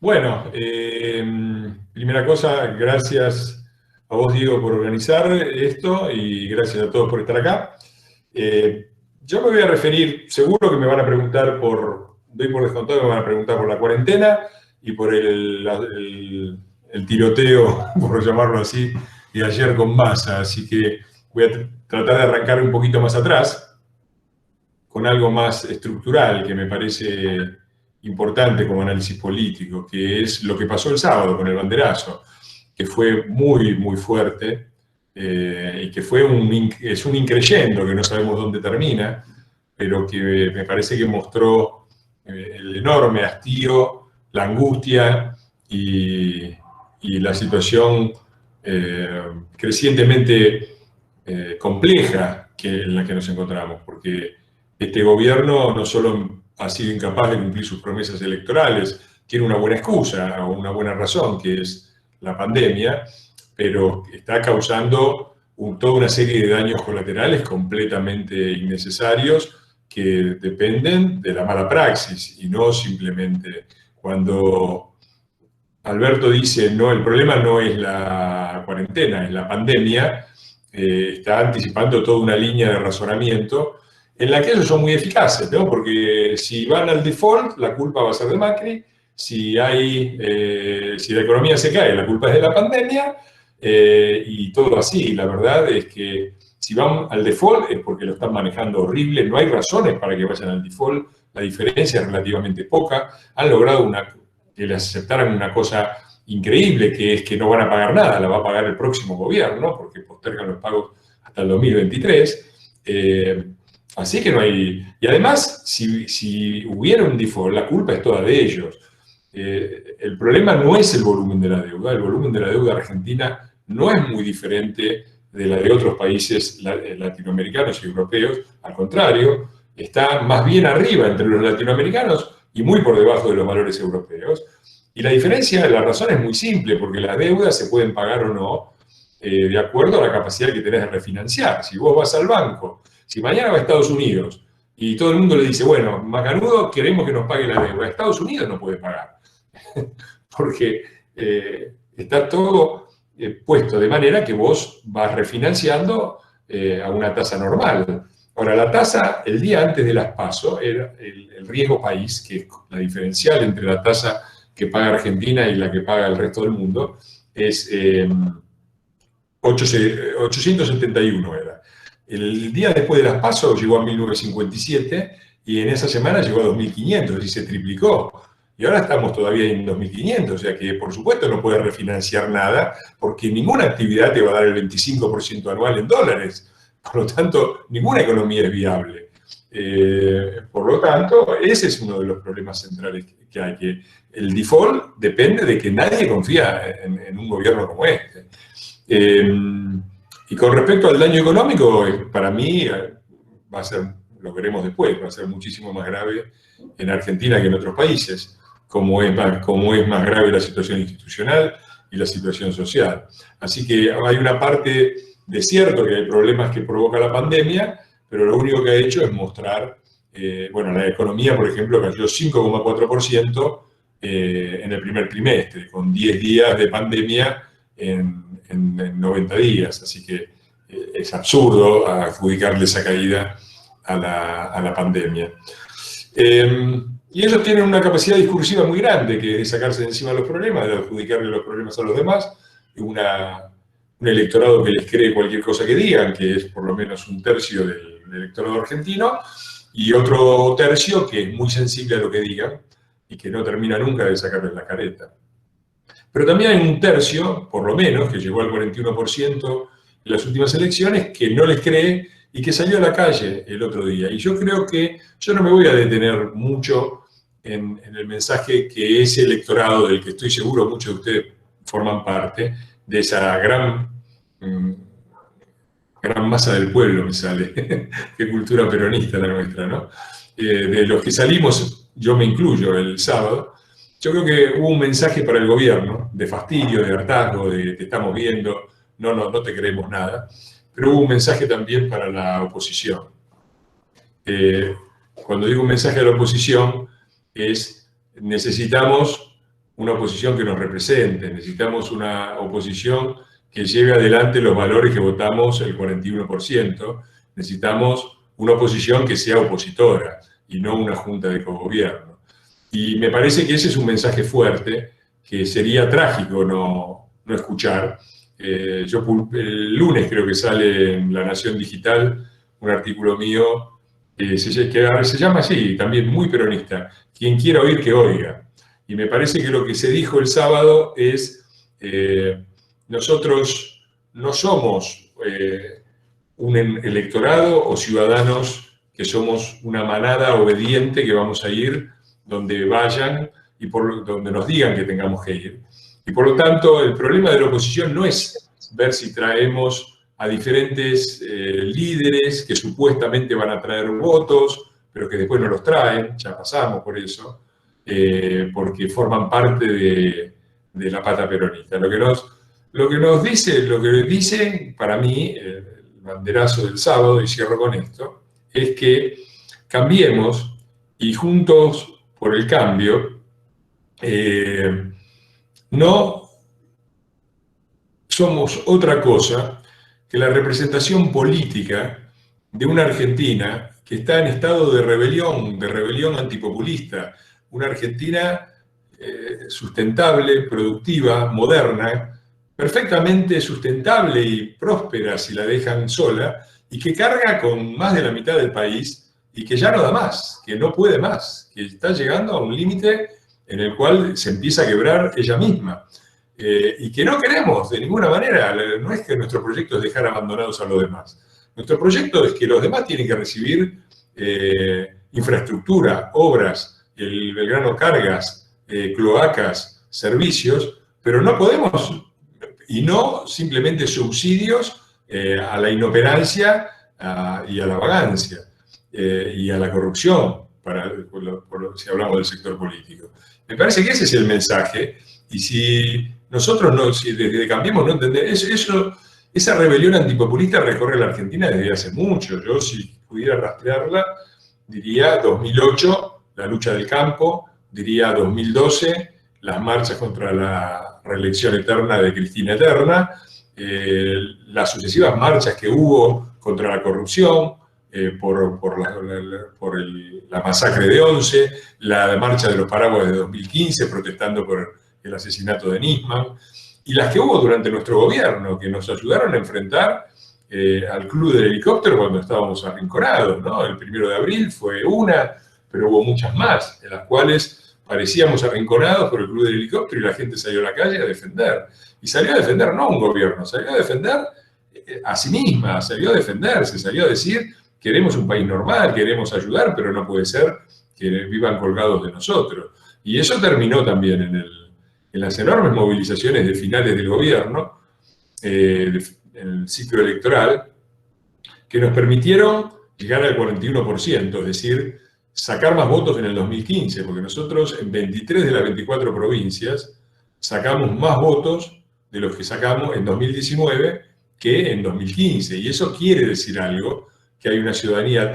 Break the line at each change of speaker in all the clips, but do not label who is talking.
Bueno, primera cosa, gracias a vos, Diego, por organizar esto y gracias a todos por estar acá. Yo me voy a referir, seguro que me van a preguntar doy por descontado que me van a preguntar por la cuarentena y por el tiroteo, por llamarlo así, de ayer con Massa. Así que voy a tratar de arrancar un poquito más atrás con algo más estructural que me parece importante como análisis político, que es lo que pasó el sábado con el banderazo, que fue muy, muy fuerte y que es un increyendo que no sabemos dónde termina, pero que me parece que mostró el enorme hastío, la angustia y la situación crecientemente compleja en la que nos encontramos, porque este gobierno no solo ha sido incapaz de cumplir sus promesas electorales, tiene una buena excusa o una buena razón, que es la pandemia, pero está causando toda una serie de daños colaterales completamente innecesarios que dependen de la mala praxis y no simplemente cuando Alberto dice, no, el problema no es la cuarentena, es la pandemia, está anticipando toda una línea de razonamiento en la que ellos son muy eficaces, ¿no? Porque si van al default, la culpa va a ser de Macri, si la economía se cae, la culpa es de la pandemia, y todo así. La verdad es que si van al default es porque lo están manejando horrible, no hay razones para que vayan al default, la diferencia es relativamente poca, han logrado que les aceptaran una cosa increíble, que es que no van a pagar nada, la va a pagar el próximo gobierno, porque postergan los pagos hasta el 2023. Así que no hay... Y además, si hubiera un default, la culpa es toda de ellos. El problema no es el volumen de la deuda. El volumen de la deuda argentina no es muy diferente de la de otros países latinoamericanos y europeos. Al contrario, está más bien arriba entre los latinoamericanos y muy por debajo de los valores europeos. Y la diferencia, la razón es muy simple, porque las deudas se pueden pagar o no de acuerdo a la capacidad que tenés de refinanciar. Si vos vas al banco, si mañana va a Estados Unidos y todo el mundo le dice, bueno, Macanudo, queremos que nos pague la deuda, Estados Unidos no puede pagar, porque está todo puesto de manera que vos vas refinanciando a una tasa normal. Ahora, la tasa, el día antes de las PASO, era el riesgo país, que es la diferencial entre la tasa que paga Argentina y la que paga el resto del mundo, es 871 era. El día después de las PASO llegó a 1957 y en esa semana llegó a 2500 y se triplicó. Y ahora estamos todavía en 2500, o sea que por supuesto no puedes refinanciar nada porque ninguna actividad te va a dar el 25% anual en dólares. Por lo tanto, ninguna economía es viable. Por lo tanto, ese es uno de los problemas centrales que hay, que el default depende de que nadie confía en un gobierno como este. Y con respecto al daño económico, para mí va a ser, lo veremos después, va a ser muchísimo más grave en Argentina que en otros países, como es más grave la situación institucional y la situación social. Así que hay una parte de cierto que hay problemas que provoca la pandemia, pero lo único que ha hecho es mostrar, bueno, la economía, por ejemplo, cayó 5,4% en el primer trimestre, con 10 días de pandemia en 90 días, así que es absurdo adjudicarle esa caída a la pandemia. Y ellos tienen una capacidad discursiva muy grande, que es sacarse de encima los problemas, de adjudicarle los problemas a los demás, un electorado que les cree cualquier cosa que digan, que es por lo menos un tercio del electorado argentino, y otro tercio que es muy sensible a lo que digan y que no termina nunca de sacarles la careta. Pero también hay un tercio, por lo menos, que llegó al 41% en las últimas elecciones, que no les cree y que salió a la calle el otro día. Y yo creo que yo no me voy a detener mucho en el mensaje que ese electorado, del que estoy seguro muchos de ustedes forman parte, de esa gran masa del pueblo, me sale. Qué cultura peronista la nuestra, ¿no? De los que salimos, yo me incluyo, el sábado, yo creo que hubo un mensaje para el gobierno de fastidio, de hartazgo, de te estamos viendo, no te queremos nada, pero hubo un mensaje también para la oposición. Cuando digo un mensaje a la oposición, necesitamos una oposición que nos represente, necesitamos una oposición que lleve adelante los valores que votamos el 41%, necesitamos una oposición que sea opositora y no una junta de cogobierno. Y me parece que ese es un mensaje fuerte que sería trágico no escuchar. Yo el lunes creo que sale en La Nación Digital un artículo mío que se llama así, también muy peronista, quien quiera oír que oiga. Y me parece que lo que se dijo el sábado es, nosotros no somos un electorado o ciudadanos que somos una manada obediente que vamos a ir donde vayan y por donde nos digan que tengamos que ir. Y por lo tanto, el problema de la oposición no es ver si traemos a diferentes líderes que supuestamente van a traer votos, pero que después no los traen, ya pasamos por eso, porque forman parte de la pata peronista. Lo que dice para mí, el banderazo del sábado, y cierro con esto, es que cambiemos y juntos por el cambio, no somos otra cosa que la representación política de una Argentina que está en estado de rebelión antipopulista, una Argentina sustentable, productiva, moderna, perfectamente sustentable y próspera si la dejan sola, y que carga con más de la mitad del país y que ya no da más, que no puede más, que está llegando a un límite en el cual se empieza a quebrar ella misma. Y que no queremos de ninguna manera. No es que nuestro proyecto es dejar abandonados a los demás. Nuestro proyecto es que los demás tienen que recibir infraestructura, obras, el Belgrano Cargas, cloacas, servicios, pero no podemos, y no simplemente subsidios a la inoperancia y a la vagancia y a la corrupción, si hablamos del sector político. Me parece que ese es el mensaje, y si nosotros si desde Cambiemos no entendemos esa rebelión antipopulista recorre la Argentina desde hace mucho. Yo, si pudiera rastrearla, diría 2008, la lucha del campo, diría 2012, las marchas contra la reelección eterna de Cristina Eterna, las sucesivas marchas que hubo contra la corrupción, por la masacre de Once, la marcha de los paraguas de 2015 protestando por el asesinato de Nisman, y las que hubo durante nuestro gobierno, que nos ayudaron a enfrentar al Club del Helicóptero cuando estábamos arrinconados, ¿no? El 1 de abril fue una, pero hubo muchas más, en las cuales parecíamos arrinconados por el Club del Helicóptero y la gente salió a la calle a defender. Y salió a defender no a un gobierno, salió a defender a sí misma, salió a defenderse, salió a decir: queremos un país normal, queremos ayudar, pero no puede ser que vivan colgados de nosotros. Y eso terminó también en las enormes movilizaciones de finales del gobierno, en el ciclo electoral, que nos permitieron llegar al 41%, es decir, sacar más votos en el 2015, porque nosotros en 23 de las 24 provincias sacamos más votos de los que sacamos en 2019 que en 2015. Y eso quiere decir algo, que hay una ciudadanía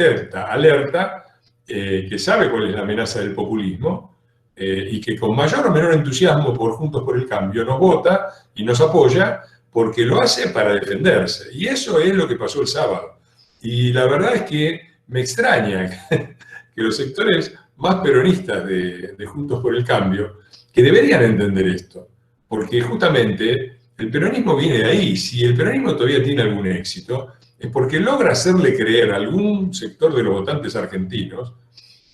alerta, que sabe cuál es la amenaza del populismo, y que con mayor o menor entusiasmo por Juntos por el Cambio nos vota y nos apoya porque lo hace para defenderse. Y eso es lo que pasó el sábado. Y la verdad es que me extraña que los sectores más peronistas de Juntos por el Cambio, que deberían entender esto, porque justamente el peronismo viene de ahí. Si el peronismo todavía tiene algún éxito, es porque logra hacerle creer a algún sector de los votantes argentinos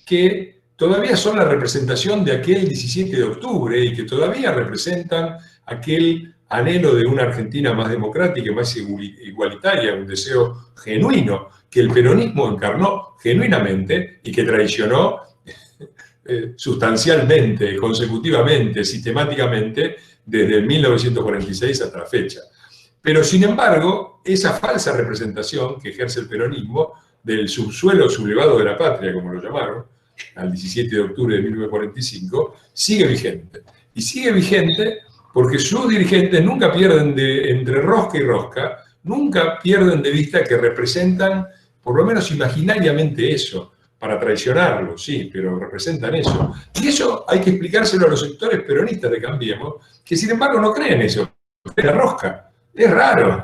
que todavía son la representación de aquel 17 de octubre y que todavía representan aquel anhelo de una Argentina más democrática y más igualitaria, un deseo genuino que el peronismo encarnó genuinamente y que traicionó sustancialmente, consecutivamente, sistemáticamente, desde 1946 hasta la fecha. Pero, sin embargo, esa falsa representación que ejerce el peronismo del subsuelo sublevado de la patria, como lo llamaron, al 17 de octubre de 1945, sigue vigente. Y sigue vigente porque sus dirigentes nunca pierden entre rosca y rosca, nunca pierden de vista que representan, por lo menos imaginariamente, eso. para traicionarlo, sí, pero representan eso. Y eso hay que explicárselo a los sectores peronistas de Cambiemos, que sin embargo no creen eso, creen la rosca. Es raro.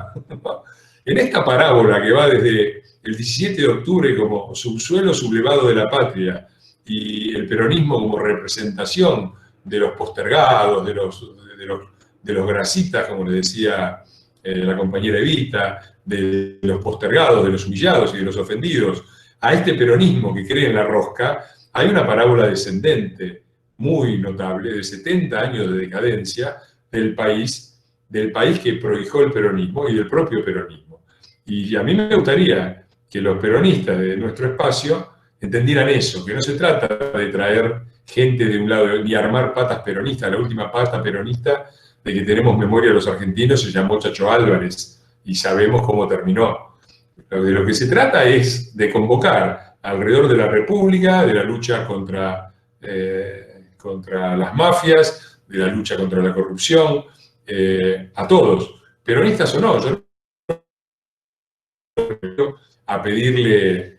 En esta parábola que va desde el 17 de octubre como subsuelo sublevado de la patria y el peronismo como representación de los postergados, de los grasitas, como le decía la compañera Evita, de los postergados, de los humillados y de los ofendidos, a este peronismo que cree en la rosca, hay una parábola descendente muy notable de 70 años de decadencia del país que prohijó el peronismo y del propio peronismo. Y a mí me gustaría que los peronistas de nuestro espacio entendieran eso, que no se trata de traer gente de un lado ni armar patas peronistas. La última pata peronista de que tenemos memoria los argentinos se llamó Chacho Álvarez y sabemos cómo terminó. De lo que se trata es de convocar alrededor de la República, de la lucha contra las mafias, de la lucha contra la corrupción, a todos, peronistas o no. Yo a pedirle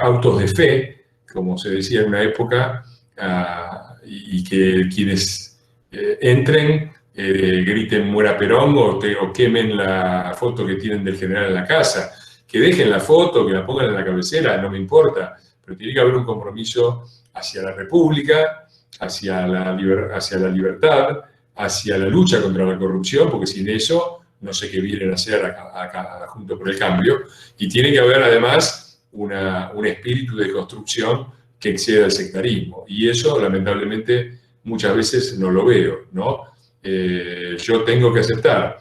autos de fe, como se decía en una época, y que quienes entren griten muera Perón o quemen la foto que tienen del general en la casa. Que dejen la foto, que la pongan en la cabecera, no me importa, pero tiene que haber un compromiso hacia la República, hacia la libertad, hacia la lucha contra la corrupción, porque sin eso no sé qué vienen a hacer acá junto por el cambio, y tiene que haber además un espíritu de construcción que exceda el sectarismo, y eso lamentablemente muchas veces no lo veo, ¿no? Yo tengo que aceptar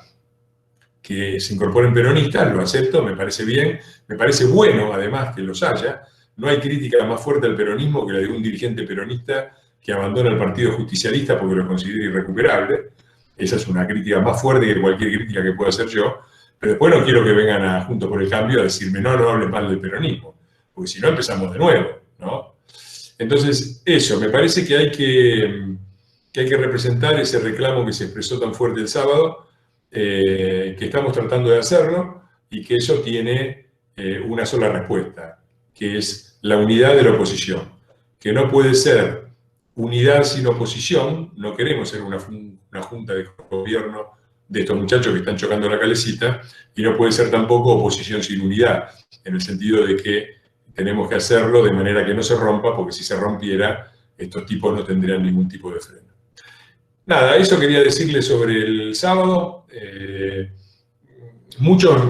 que se incorporen peronistas, lo acepto, me parece bien, me parece bueno además que los haya. No hay crítica más fuerte al peronismo que la de un dirigente peronista que abandona el partido justicialista porque lo considera irrecuperable. Esa es una crítica más fuerte que cualquier crítica que pueda hacer yo, pero después no quiero que vengan Juntos por el Cambio a decirme no hables mal del peronismo, porque si no empezamos de nuevo, ¿no? Entonces, eso, me parece que hay que representar ese reclamo que se expresó tan fuerte el sábado, que estamos tratando de hacerlo, y que eso tiene una sola respuesta, que es la unidad de la oposición, que no puede ser unidad sin oposición. No queremos ser una junta de gobierno de estos muchachos que están chocando la calecita, y no puede ser tampoco oposición sin unidad, en el sentido de que tenemos que hacerlo de manera que no se rompa, porque si se rompiera, estos tipos no tendrían ningún tipo de freno. Nada, eso quería decirles sobre el sábado. Muchos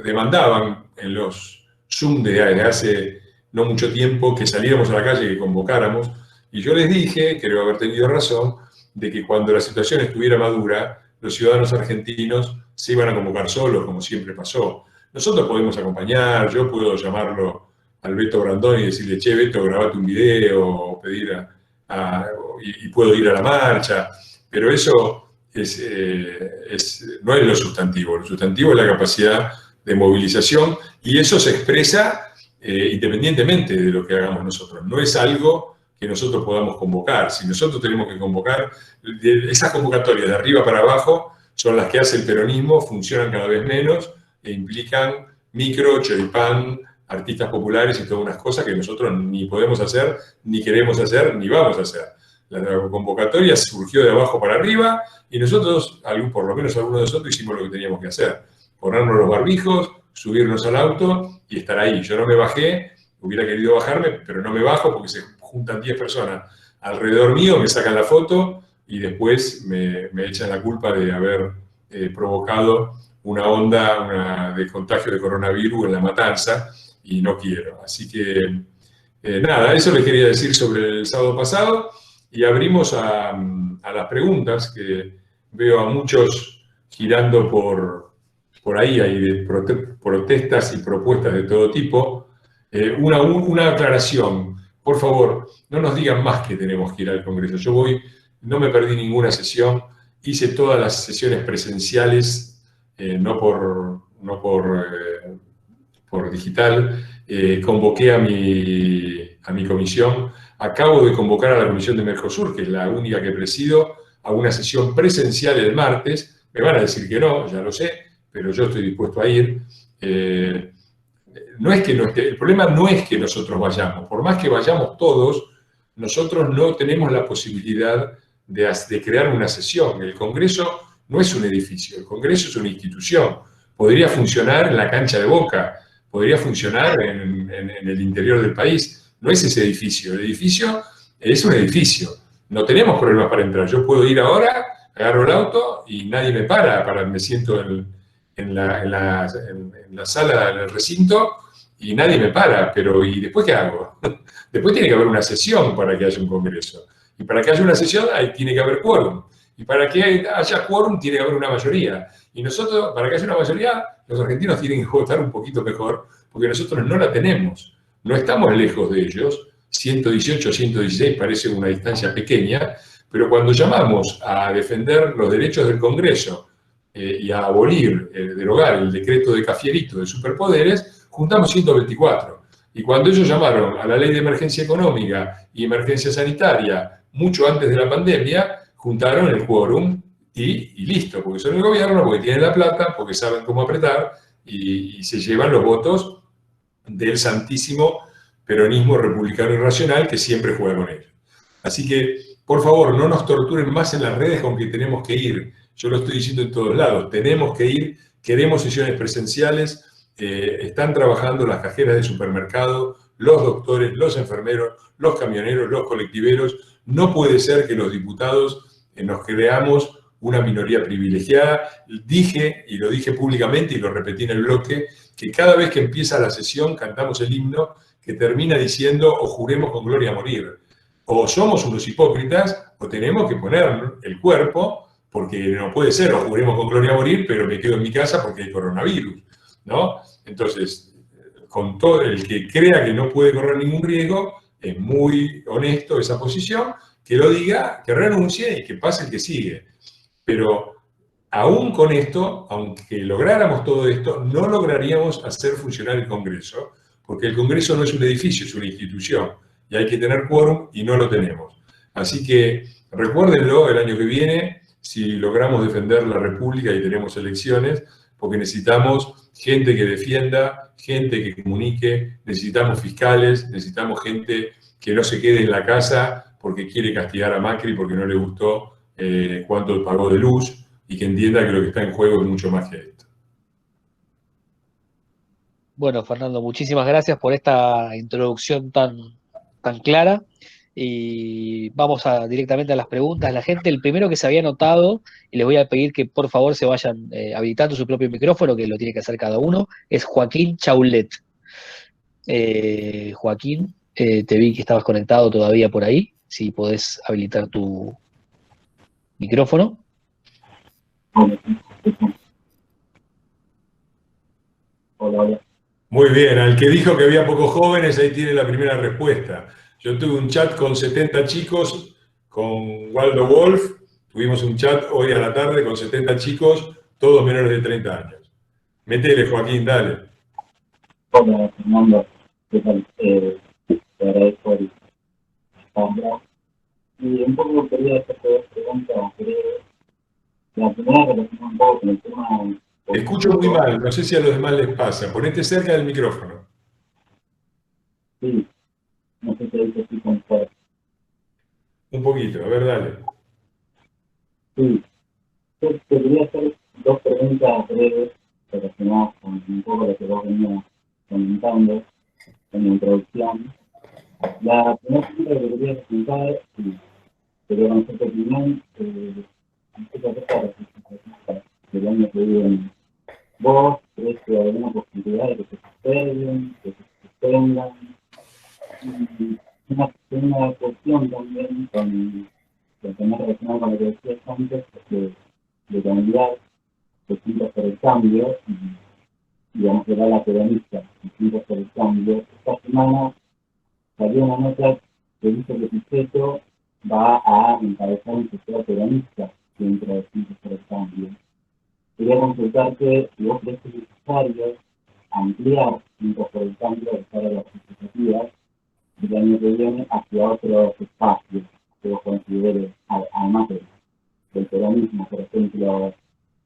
demandaban en los Zoom de hace no mucho tiempo que saliéramos a la calle, que convocáramos, y yo les dije, creo haber tenido razón, de que cuando la situación estuviera madura, los ciudadanos argentinos se iban a convocar solos, como siempre pasó. Nosotros podemos acompañar, yo puedo llamarlo al Beto Brandón y decirle, che, Beto, grabate un video, o pedir y puedo ir a la marcha, pero eso no es lo sustantivo. Lo sustantivo es la capacidad de movilización, y eso se expresa independientemente de lo que hagamos nosotros. No es algo que nosotros podamos convocar. Si nosotros tenemos que convocar, esas convocatorias de arriba para abajo son las que hace el peronismo, funcionan cada vez menos e implican micro, choripán, artistas populares y todas unas cosas que nosotros ni podemos hacer, ni queremos hacer, ni vamos a hacer. La convocatoria surgió de abajo para arriba y nosotros, por lo menos algunos de nosotros, hicimos lo que teníamos que hacer. Ponernos los barbijos, subirnos al auto y estar ahí. Yo no me bajé, hubiera querido bajarme, pero no me bajo porque se juntan 10 personas alrededor mío, me sacan la foto y después me echan la culpa de haber provocado una onda de contagio de coronavirus en La Matanza, y no quiero. Así que, nada, eso les quería decir sobre el sábado pasado, y abrimos a las preguntas, que veo a muchos girando por ahí, hay de protestas y propuestas de todo tipo. Una aclaración, por favor, no nos digan más que tenemos que ir al Congreso. Yo no me perdí ninguna sesión, hice todas las sesiones presenciales, no por digital, convoqué a mi comisión, acabo de convocar a la comisión de Mercosur, que es la única que presido, a una sesión presencial el martes. Me van a decir que no, ya lo sé, pero yo estoy dispuesto a ir. no es que no esté, el problema no es que nosotros vayamos, por más que vayamos todos, nosotros no tenemos la posibilidad de crear una sesión. El Congreso no es un edificio, el Congreso es una institución. Podría funcionar en la cancha de Boca, podría funcionar en el interior del país. No es ese edificio, el edificio es un edificio. No tenemos problemas para entrar. Yo puedo ir ahora, agarro el auto y nadie me para me siento en la sala, en el recinto, y nadie me para, pero ¿y después qué hago? Después tiene que haber una sesión para que haya un congreso. Y para que haya una sesión tiene que haber quórum. Y para que haya quórum tiene que haber una mayoría. Y nosotros, para que haya una mayoría, los argentinos tienen que votar un poquito mejor, porque nosotros no la tenemos. No estamos lejos de ellos. 118, 116 parece una distancia pequeña, pero cuando llamamos a defender los derechos del Congreso y a abolir, derogar el decreto de Cafierito de superpoderes, juntamos 124. Y cuando ellos llamaron a la ley de emergencia económica y emergencia sanitaria mucho antes de la pandemia, juntaron el quórum y listo, porque son el gobierno, porque tienen la plata, porque saben cómo apretar y se llevan los votos del santísimo peronismo republicano irracional que siempre juega con ellos. Así que, por favor, no nos torturen más en las redes con que tenemos que ir. Yo lo estoy diciendo en todos lados, tenemos que ir, queremos sesiones presenciales, están trabajando las cajeras de supermercado, los doctores, los enfermeros, los camioneros, los colectiveros. No puede ser que los diputados nos creamos una minoría privilegiada. Dije, y lo dije públicamente y lo repetí en el bloque, que cada vez que empieza la sesión cantamos el himno que termina diciendo o juremos con gloria a morir. O somos unos hipócritas o tenemos que poner el cuerpo, porque no puede ser, o juremos con gloria a morir, pero me quedo en mi casa porque hay coronavirus, ¿no? Entonces, con todo el que crea que no puede correr ningún riesgo, es muy honesto esa posición, que lo diga, que renuncie y que pase el que sigue. Pero aún con esto, aunque lográramos todo esto, no lograríamos hacer funcionar el Congreso, porque el Congreso no es un edificio, es una institución, y hay que tener quórum y no lo tenemos. Así que recuérdenlo el año que viene, si logramos defender la República y tenemos elecciones, porque necesitamos gente que defienda, gente que comunique, necesitamos fiscales, necesitamos gente que no se quede en la casa porque quiere castigar a Macri porque no le gustó cuánto pagó de luz, y que entienda que lo que está en juego es mucho más que esto.
Bueno, Fernando, muchísimas gracias por esta introducción tan clara. Y vamos directamente a las preguntas. La gente, el primero que se había anotado, y les voy a pedir que por favor se vayan habilitando su propio micrófono, que lo tiene que hacer cada uno, es Joaquín Chaulet. Joaquín, te vi que estabas conectado todavía por ahí, si podés habilitar tu micrófono.
Hola.
Muy bien, al que dijo que había pocos jóvenes, ahí tiene la primera respuesta. Yo tuve un chat con 70 chicos, con Waldo Wolf, tuvimos un chat hoy a la tarde con 70 chicos, todos menores de 30 años. Métele, Joaquín, dale.
Hola, Fernando. ¿Qué tal? Te agradezco el espacio. Y un poco quería hacerte dos preguntas. La primera relaciona un poco con el tema...
Te escucho muy mal, no sé si a los demás les pasa. Ponete cerca del micrófono.
Sí, no sé si ahí te estoy con fuerza.
Un poquito, a ver, dale.
Sí, yo te quería hacer dos preguntas breves relacionadas con un poco lo que vos venías comentando en la introducción. La primera pregunta que quería preguntar, y quería conocer tu opinión, del año que viene. ¿Vos crees que hay alguna posibilidad de que se posterguen, que se suspendan? Y una cuestión también con lo que me relacionado con lo que decías antes, de cambiar de Juntos por el Cambio, y digamos que era la peronista, Juntos por el Cambio. Esta semana salió una nota que dice que Pichetto va a encabezar un sector peronista dentro de Juntos por el Cambio. Quería consultarte si vos crees que es necesario ampliar Juntos por el Cambio de cara a las expectativas del año que viene hacia otros espacios que vos consideres, además del peronismo, por ejemplo,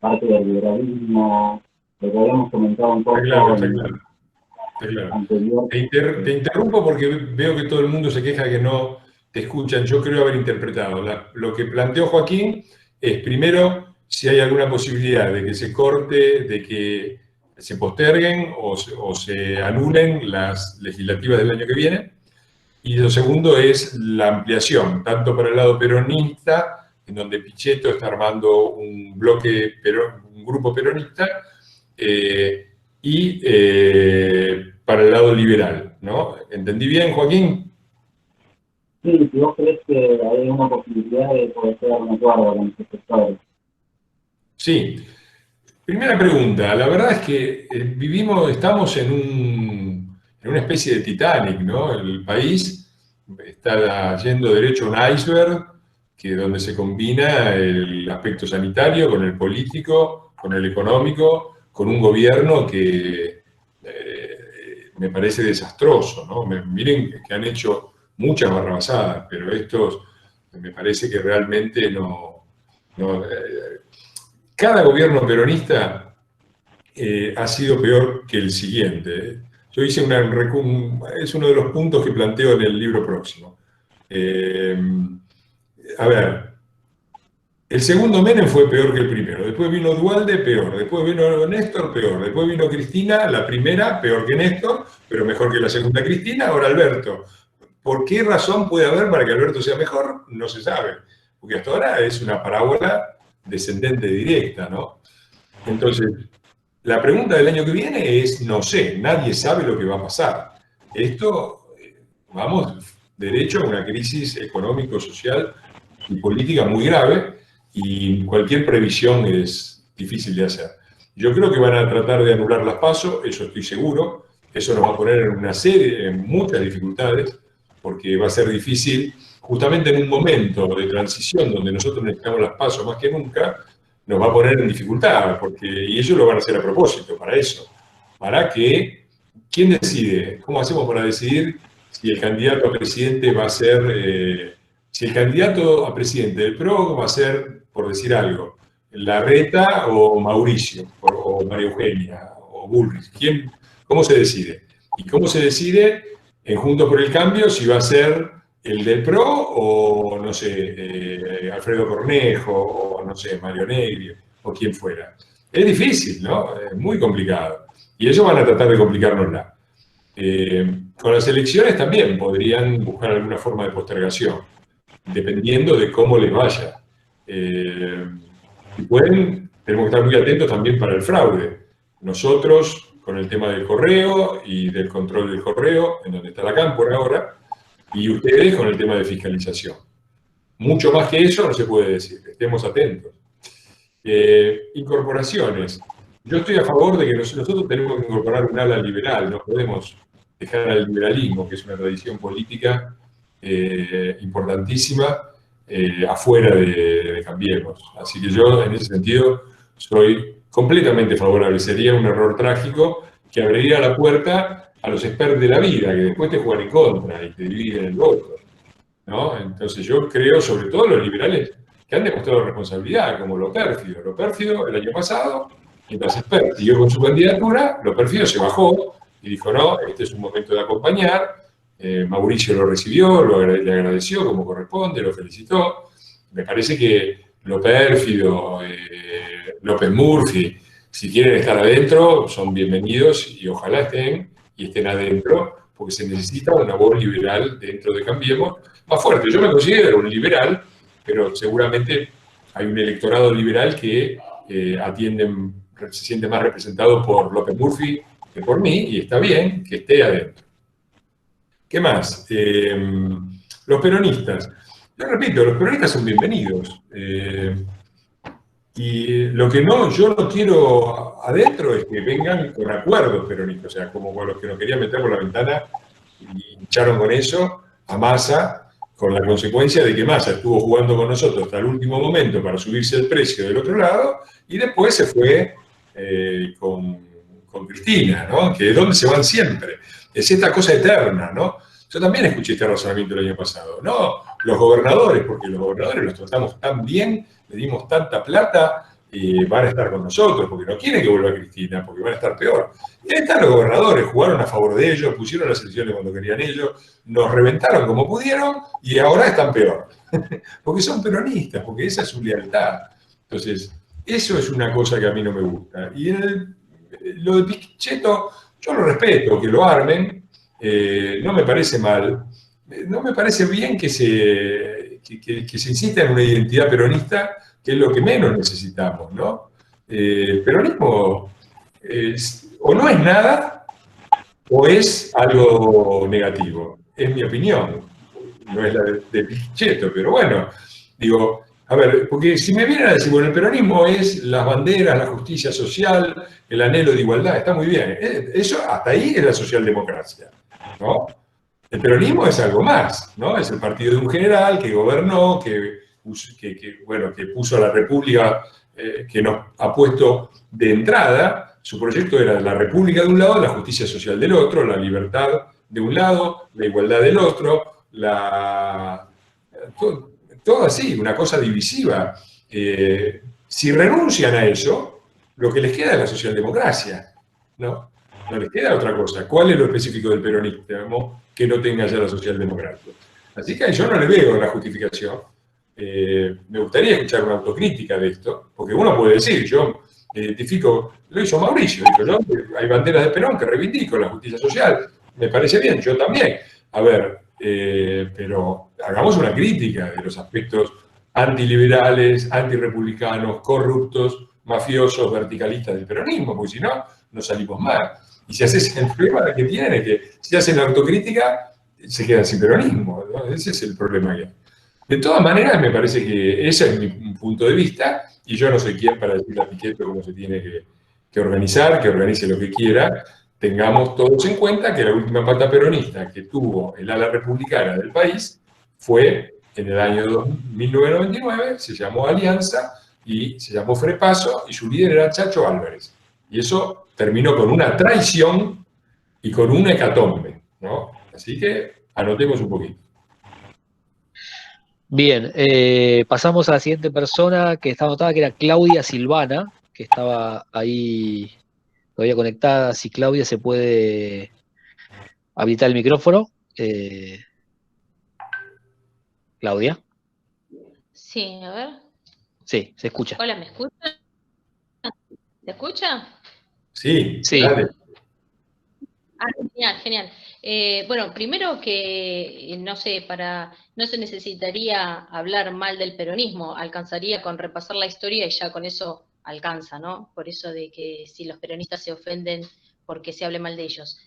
parte del liberalismo, lo que habíamos comentado un poco.
Está claro. está claro.
anterior.
Te interrumpo porque veo que todo el mundo se queja que no te escuchan. Yo creo haber interpretado. Lo que planteó Joaquín es, primero, si hay alguna posibilidad de que se corte, de que se posterguen o se anulen las legislativas del año que viene. Y lo segundo es la ampliación, tanto para el lado peronista, en donde Pichetto está armando un grupo peronista, y para el lado liberal, ¿no? ¿Entendí bien, Joaquín?
Sí, si vos crees que hay una posibilidad de poder llegar a un acuerdo con estos sectores.
Sí. Primera pregunta. La verdad es que estamos en una especie de Titanic, ¿no? El país está yendo derecho a un iceberg, donde se combina el aspecto sanitario con el político, con el económico, con un gobierno que me parece desastroso, ¿no? Miren que han hecho muchas barrabasadas, pero estos me parece que realmente no cada gobierno peronista ha sido peor que el siguiente. Yo hice es uno de los puntos que planteo en el libro próximo. A ver, el segundo Menem fue peor que el primero, después vino Duhalde, peor, después vino Néstor, peor, después vino Cristina, la primera, peor que Néstor, pero mejor que la segunda Cristina, ahora Alberto. ¿Por qué razón puede haber para que Alberto sea mejor? No se sabe, porque hasta ahora es una parábola descendente directa, ¿no? Entonces, la pregunta del año que viene es, no sé, nadie sabe lo que va a pasar. Vamos derecho a una crisis económico, social y política muy grave, y cualquier previsión es difícil de hacer. Yo creo que van a tratar de anular las PASO, eso estoy seguro. Eso nos va a poner en muchas dificultades, porque va a ser difícil, justamente en un momento de transición donde nosotros necesitamos las PASO más que nunca, nos va a poner en dificultad, y ellos lo van a hacer a propósito, para eso. Para que, ¿quién decide? ¿Cómo hacemos para decidir si el candidato a presidente va a ser, si el candidato a presidente del PRO va a ser, por decir algo, Larreta o Mauricio, o María Eugenia, o Bullrich? ¿Cómo se decide? ¿Y cómo se decide en Juntos por el Cambio si va a ser el del PRO o, no sé, Alfredo Cornejo, o, no sé, Mario Negri, o quien fuera? Es difícil, ¿no? Es muy complicado. Y ellos van a tratar de complicárnosla. Con las elecciones también podrían buscar alguna forma de postergación, dependiendo de cómo les vaya. Y tenemos que estar muy atentos también para el fraude. Nosotros, con el tema del correo y del control del correo, en donde está la Cámpora ahora, y ustedes con el tema de fiscalización. Mucho más que eso no se puede decir, estemos atentos. Incorporaciones. Yo estoy a favor de que nosotros tenemos que incorporar un ala liberal, no podemos dejar al liberalismo, que es una tradición política importantísima, afuera de Cambiemos. Así que yo, en ese sentido, soy completamente favorable. Sería un error trágico que abriría la puerta a los expertos de la vida, que después te juegan en contra y te dividen el voto, ¿no? Entonces yo creo, sobre todo los liberales, que han demostrado responsabilidad, como Lo Pérfido. Lo Pérfido, el año pasado, mientras Esper siguió con su candidatura, Lo Pérfido se bajó y dijo, no, este es un momento de acompañar. Mauricio lo recibió, le agradeció como corresponde, lo felicitó. Me parece que Lo Pérfido, López Murphy, si quieren estar adentro, son bienvenidos y ojalá estén adentro, porque se necesita una voz liberal dentro de Cambiemos más fuerte. Yo me considero un liberal, pero seguramente hay un electorado liberal que se siente más representado por López Murphy que por mí, y está bien que esté adentro. ¿Qué más? Los peronistas. Yo repito, los peronistas son bienvenidos. Y lo que yo no quiero adentro es que vengan con acuerdos peronistas, o sea, como con los que nos querían meter por la ventana y echaron con eso a Massa, con la consecuencia de que Massa estuvo jugando con nosotros hasta el último momento para subirse el precio del otro lado, y después se fue con Cristina, ¿no? Que es donde se van siempre. Es esta cosa eterna, ¿no? Yo también escuché este razonamiento el año pasado. No, los gobernadores, porque los gobernadores los tratamos tan bien, le dimos tanta plata, van a estar con nosotros, porque no quieren que vuelva Cristina, porque van a estar peor. Y ahí están los gobernadores, jugaron a favor de ellos, pusieron las elecciones cuando querían ellos, nos reventaron como pudieron y ahora están peor. Porque son peronistas, porque esa es su lealtad. Entonces, eso es una cosa que a mí no me gusta. Y lo de Pichetto, yo lo respeto, que lo armen, no me parece mal. No me parece bien que se insista en una identidad peronista, que es lo que menos necesitamos, ¿no? El peronismo o no es nada o es algo negativo. Es mi opinión. No es la de Pichetto, pero bueno, digo, a ver, porque si me vienen a decir, bueno, el peronismo es las banderas, la justicia social, el anhelo de igualdad, está muy bien. Eso, hasta ahí es la socialdemocracia, ¿no? El peronismo es algo más, ¿no? Es el partido de un general que gobernó, que puso a la República, que nos ha puesto de entrada. Su proyecto era la República de un lado, la justicia social del otro, la libertad de un lado, la igualdad del otro, todo así, una cosa divisiva. Si renuncian a eso, lo que les queda es la socialdemocracia, ¿no? No les queda otra cosa. ¿Cuál es lo específico del peronismo que no tenga ya la socialdemocracia? Así que yo no le veo la justificación. Me gustaría escuchar una autocrítica de esto, porque uno puede decir, yo identifico, lo hizo Mauricio, dijo, yo, hay banderas de Perón que reivindico, la justicia social, me parece bien, yo también. A ver, pero hagamos una crítica de los aspectos antiliberales, antirepublicanos, corruptos, mafiosos, verticalistas del peronismo, porque si no, no salimos más. Y si haces el problema que tienen es que si hacen la autocrítica, se quedan sin peronismo, ¿no? Ese es el problema que hay. De todas maneras, me parece que ese es mi punto de vista, y yo no soy quien para decirle a Pichetto cómo se tiene que organizar, que organice lo que quiera. Tengamos todos en cuenta que la última pata peronista que tuvo el ala republicana del país fue en el año 1999, se llamó Alianza y se llamó Frepaso, y su líder era Chacho Álvarez. Y eso terminó con una traición y con una hecatombe, ¿no? Así que anotemos un poquito.
Bien, pasamos a la siguiente persona que está anotada, que era Claudia Silvana, que estaba ahí todavía conectada. Si Claudia se puede habilitar el micrófono. Claudia.
Sí, a ver.
Sí, se escucha.
Hola, ¿me escucha? ¿Se escucha?
Sí,
sí.
Dale.
Ah, genial, genial. Bueno, primero que, no sé, no se necesitaría hablar mal del peronismo, alcanzaría con repasar la historia y ya con eso alcanza, ¿no? Por eso de que si los peronistas se ofenden porque se hable mal de ellos.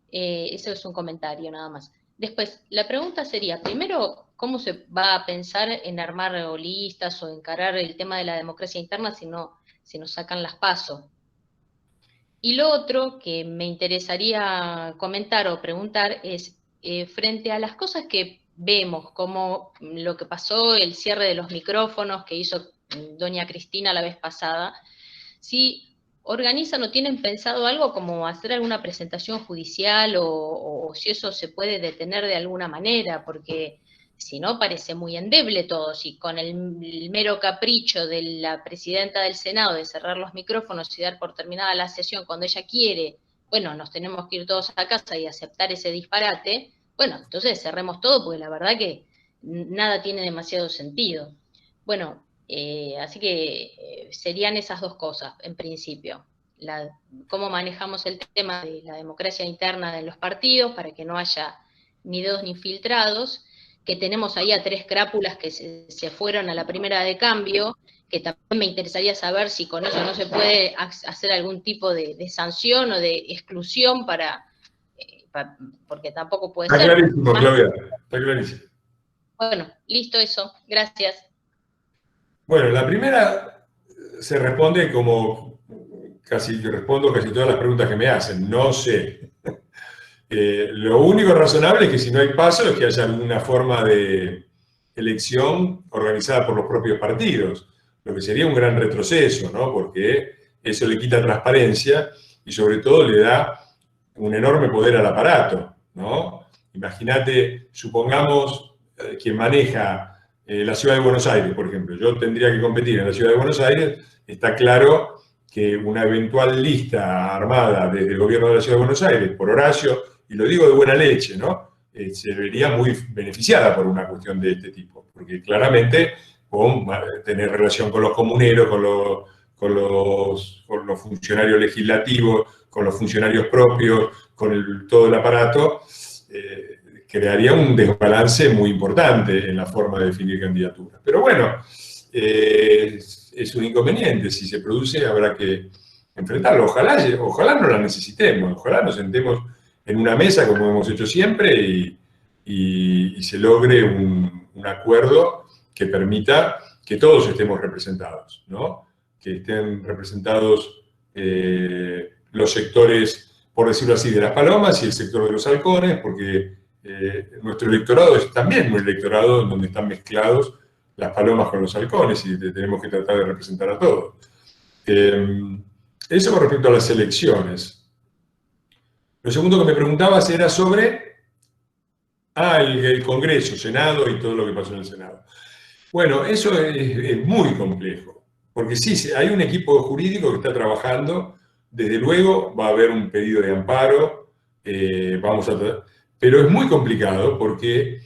Eso es un comentario nada más. Después, la pregunta sería, primero, ¿cómo se va a pensar en armar listas o encarar el tema de la democracia interna si nos sacan las PASO? Y lo otro que me interesaría comentar o preguntar es, frente a las cosas que vemos, como lo que pasó, el cierre de los micrófonos que hizo doña Cristina la vez pasada, si organizan o tienen pensado algo como hacer alguna presentación judicial o si eso se puede detener de alguna manera, porque si no parece muy endeble todo, si con el mero capricho de la presidenta del Senado de cerrar los micrófonos y dar por terminada la sesión cuando ella quiere, bueno, nos tenemos que ir todos a casa y aceptar ese disparate, bueno, entonces cerremos todo porque la verdad que nada tiene demasiado sentido. Bueno, así que serían esas dos cosas, en principio. Cómo manejamos el tema de la democracia interna de los partidos para que no haya ni dedos ni infiltrados, que tenemos ahí a 3 crápulas que se fueron a la primera de cambio, que también me interesaría saber si con eso no se puede hacer algún tipo de sanción o de exclusión porque tampoco puede ser.
Está clarísimo, Claudia, está clarísimo.
Bueno, listo eso, gracias.
Bueno, la primera se responde como respondo casi todas las preguntas que me hacen. No sé. Lo único razonable es que si no hay paso es que haya alguna forma de elección organizada por los propios partidos, lo que sería un gran retroceso, ¿no? Porque eso le quita transparencia y sobre todo le da un enorme poder al aparato, ¿no? Imagínate, supongamos, quien maneja la Ciudad de Buenos Aires, por ejemplo. Yo tendría que competir en la Ciudad de Buenos Aires. Está claro que una eventual lista armada desde el gobierno de la Ciudad de Buenos Aires por Horacio, y lo digo de buena leche, ¿no? Se vería muy beneficiada por una cuestión de este tipo, porque claramente con tener relación con los comuneros, con los funcionarios legislativos, con los funcionarios propios, con todo el aparato, crearía un desbalance muy importante en la forma de definir candidaturas. Pero bueno, es un inconveniente. Si se produce, habrá que enfrentarlo. Ojalá no la necesitemos, ojalá nos sentemos en una mesa, como hemos hecho siempre, y se logre un acuerdo que permita que todos estemos representados, ¿no? Que estén representados los sectores, por decirlo así, de las palomas y el sector de los halcones, porque nuestro electorado es también un electorado en donde están mezclados las palomas con los halcones y tenemos que tratar de representar a todos. Eso con respecto a las elecciones. Lo segundo que me preguntabas era sobre el Congreso, Senado y todo lo que pasó en el Senado. Bueno, eso es muy complejo, porque sí, hay un equipo jurídico que está trabajando. Desde luego va a haber un pedido de amparo, pero es muy complicado porque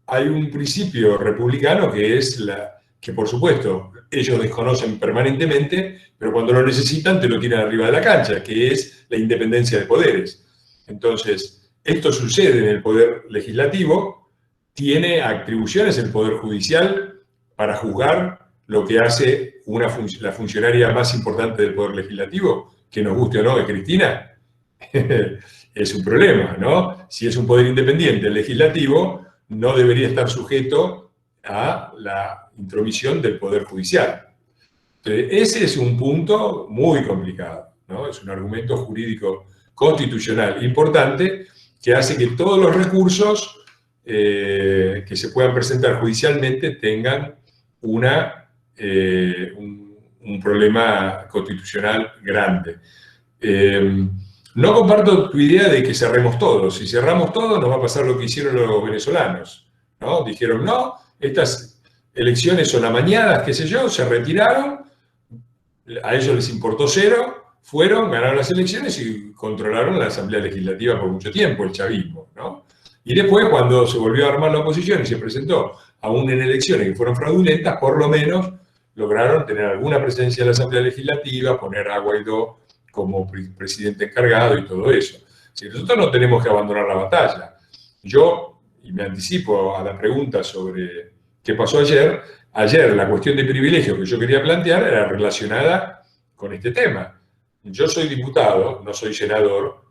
hay un principio republicano que es que, por supuesto, ellos desconocen permanentemente, pero cuando lo necesitan te lo tiran arriba de la cancha, que es la independencia de poderes. Entonces, esto sucede en el Poder Legislativo, tiene atribuciones el Poder Judicial para juzgar lo que hace la funcionaria más importante del Poder Legislativo, que nos guste o no, es Cristina. Es un problema, ¿no? Si es un poder independiente, el legislativo no debería estar sujeto a la intromisión del Poder Judicial. Ese es un punto muy complicado, ¿no? Es un argumento jurídico constitucional importante que hace que todos los recursos que se puedan presentar judicialmente tengan un problema constitucional grande. No comparto tu idea de que cerremos todo. Si cerramos todo, nos va a pasar lo que hicieron los venezolanos, ¿no? Dijeron, no, estas elecciones son amañadas, qué sé yo, se retiraron, a ellos les importó cero, fueron, ganaron las elecciones y controlaron la Asamblea Legislativa por mucho tiempo, el chavismo, ¿no? Y después, cuando se volvió a armar la oposición y se presentó aún en elecciones que fueron fraudulentas, por lo menos lograron tener alguna presencia en la Asamblea Legislativa, poner a Guaidó como presidente encargado y todo eso. Si nosotros no tenemos que abandonar la batalla. Yo, y me anticipo a la pregunta sobre qué pasó ayer la cuestión de privilegio que yo quería plantear era relacionada con este tema. Yo soy diputado, no soy senador,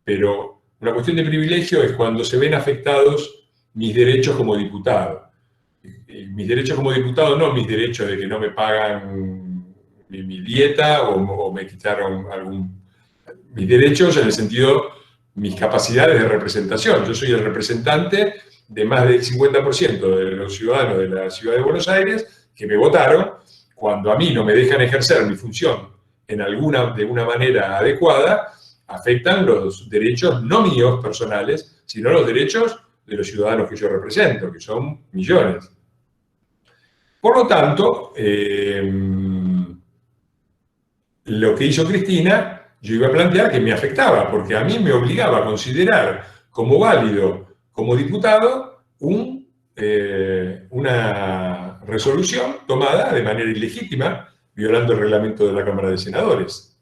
pero una cuestión de privilegio es cuando se ven afectados mis derechos como diputado. Mis derechos como diputado, no mis derechos de que no me pagan mi dieta o me quitaron mis derechos en el sentido, mis capacidades de representación. Yo soy el representante de más del 50% de los ciudadanos de la Ciudad de Buenos Aires que me votaron. Cuando a mí no me dejan ejercer mi función de una manera adecuada, afectan los derechos no míos personales, sino los derechos de los ciudadanos que yo represento, que son millones. Por lo tanto, lo que hizo Cristina, yo iba a plantear que me afectaba, porque a mí me obligaba a considerar como válido, como diputado, una resolución tomada de manera ilegítima, violando el reglamento de la Cámara de Senadores.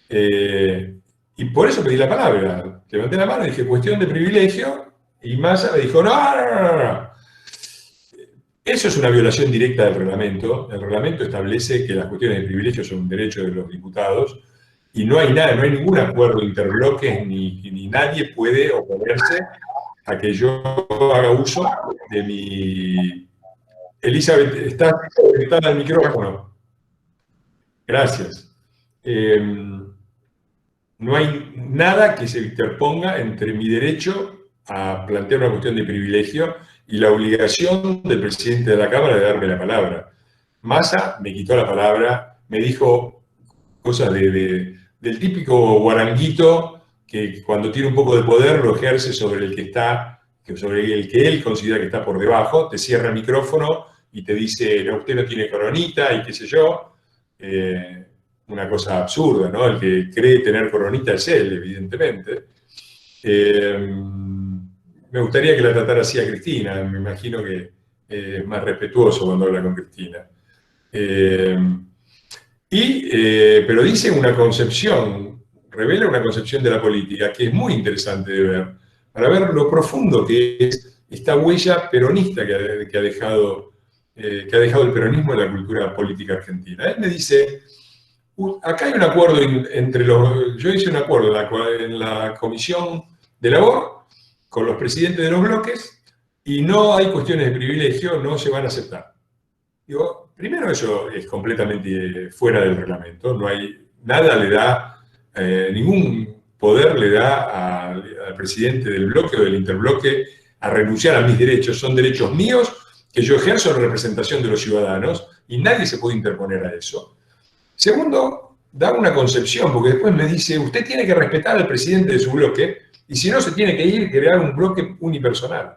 Y por eso pedí la palabra. Levanté la mano y dije, cuestión de privilegio, y Massa me dijo, no. Eso es una violación directa del reglamento. El reglamento establece que las cuestiones de privilegio son un derecho de los diputados y no hay ningún acuerdo interbloques ni nadie puede oponerse a que yo haga uso de mi... Elizabeth, ¿estás conectada al micrófono? Gracias. No hay nada que se interponga entre mi derecho a plantear una cuestión de privilegio y la obligación del presidente de la Cámara de darme la palabra. Massa me quitó la palabra, me dijo cosas del típico guaranguito que cuando tiene un poco de poder lo ejerce sobre el que está sobre el que él considera que está por debajo, te cierra el micrófono y te dice, no, usted no tiene coronita y qué sé yo. Una cosa absurda, ¿no? El que cree tener coronita es él, evidentemente. Me gustaría que la tratara así a Cristina, me imagino que es más respetuoso cuando habla con Cristina. Pero dice una concepción, revela una concepción de la política que es muy interesante de ver, para ver lo profundo que es esta huella peronista que ha dejado el peronismo en la cultura política argentina. Él me dice, acá hay un acuerdo entre los... Yo hice un acuerdo en la comisión de labor con los presidentes de los bloques y no hay cuestiones de privilegio, no se van a aceptar. Digo, primero eso es completamente fuera del reglamento, no hay, nada le da, ningún poder le da al presidente del bloque o del interbloque a renunciar a mis derechos, son derechos míos que yo ejerzo en representación de los ciudadanos y nadie se puede interponer a eso. Segundo, da una concepción, porque después me dice, usted tiene que respetar al presidente de su bloque y si no se tiene que ir, crear un bloque unipersonal.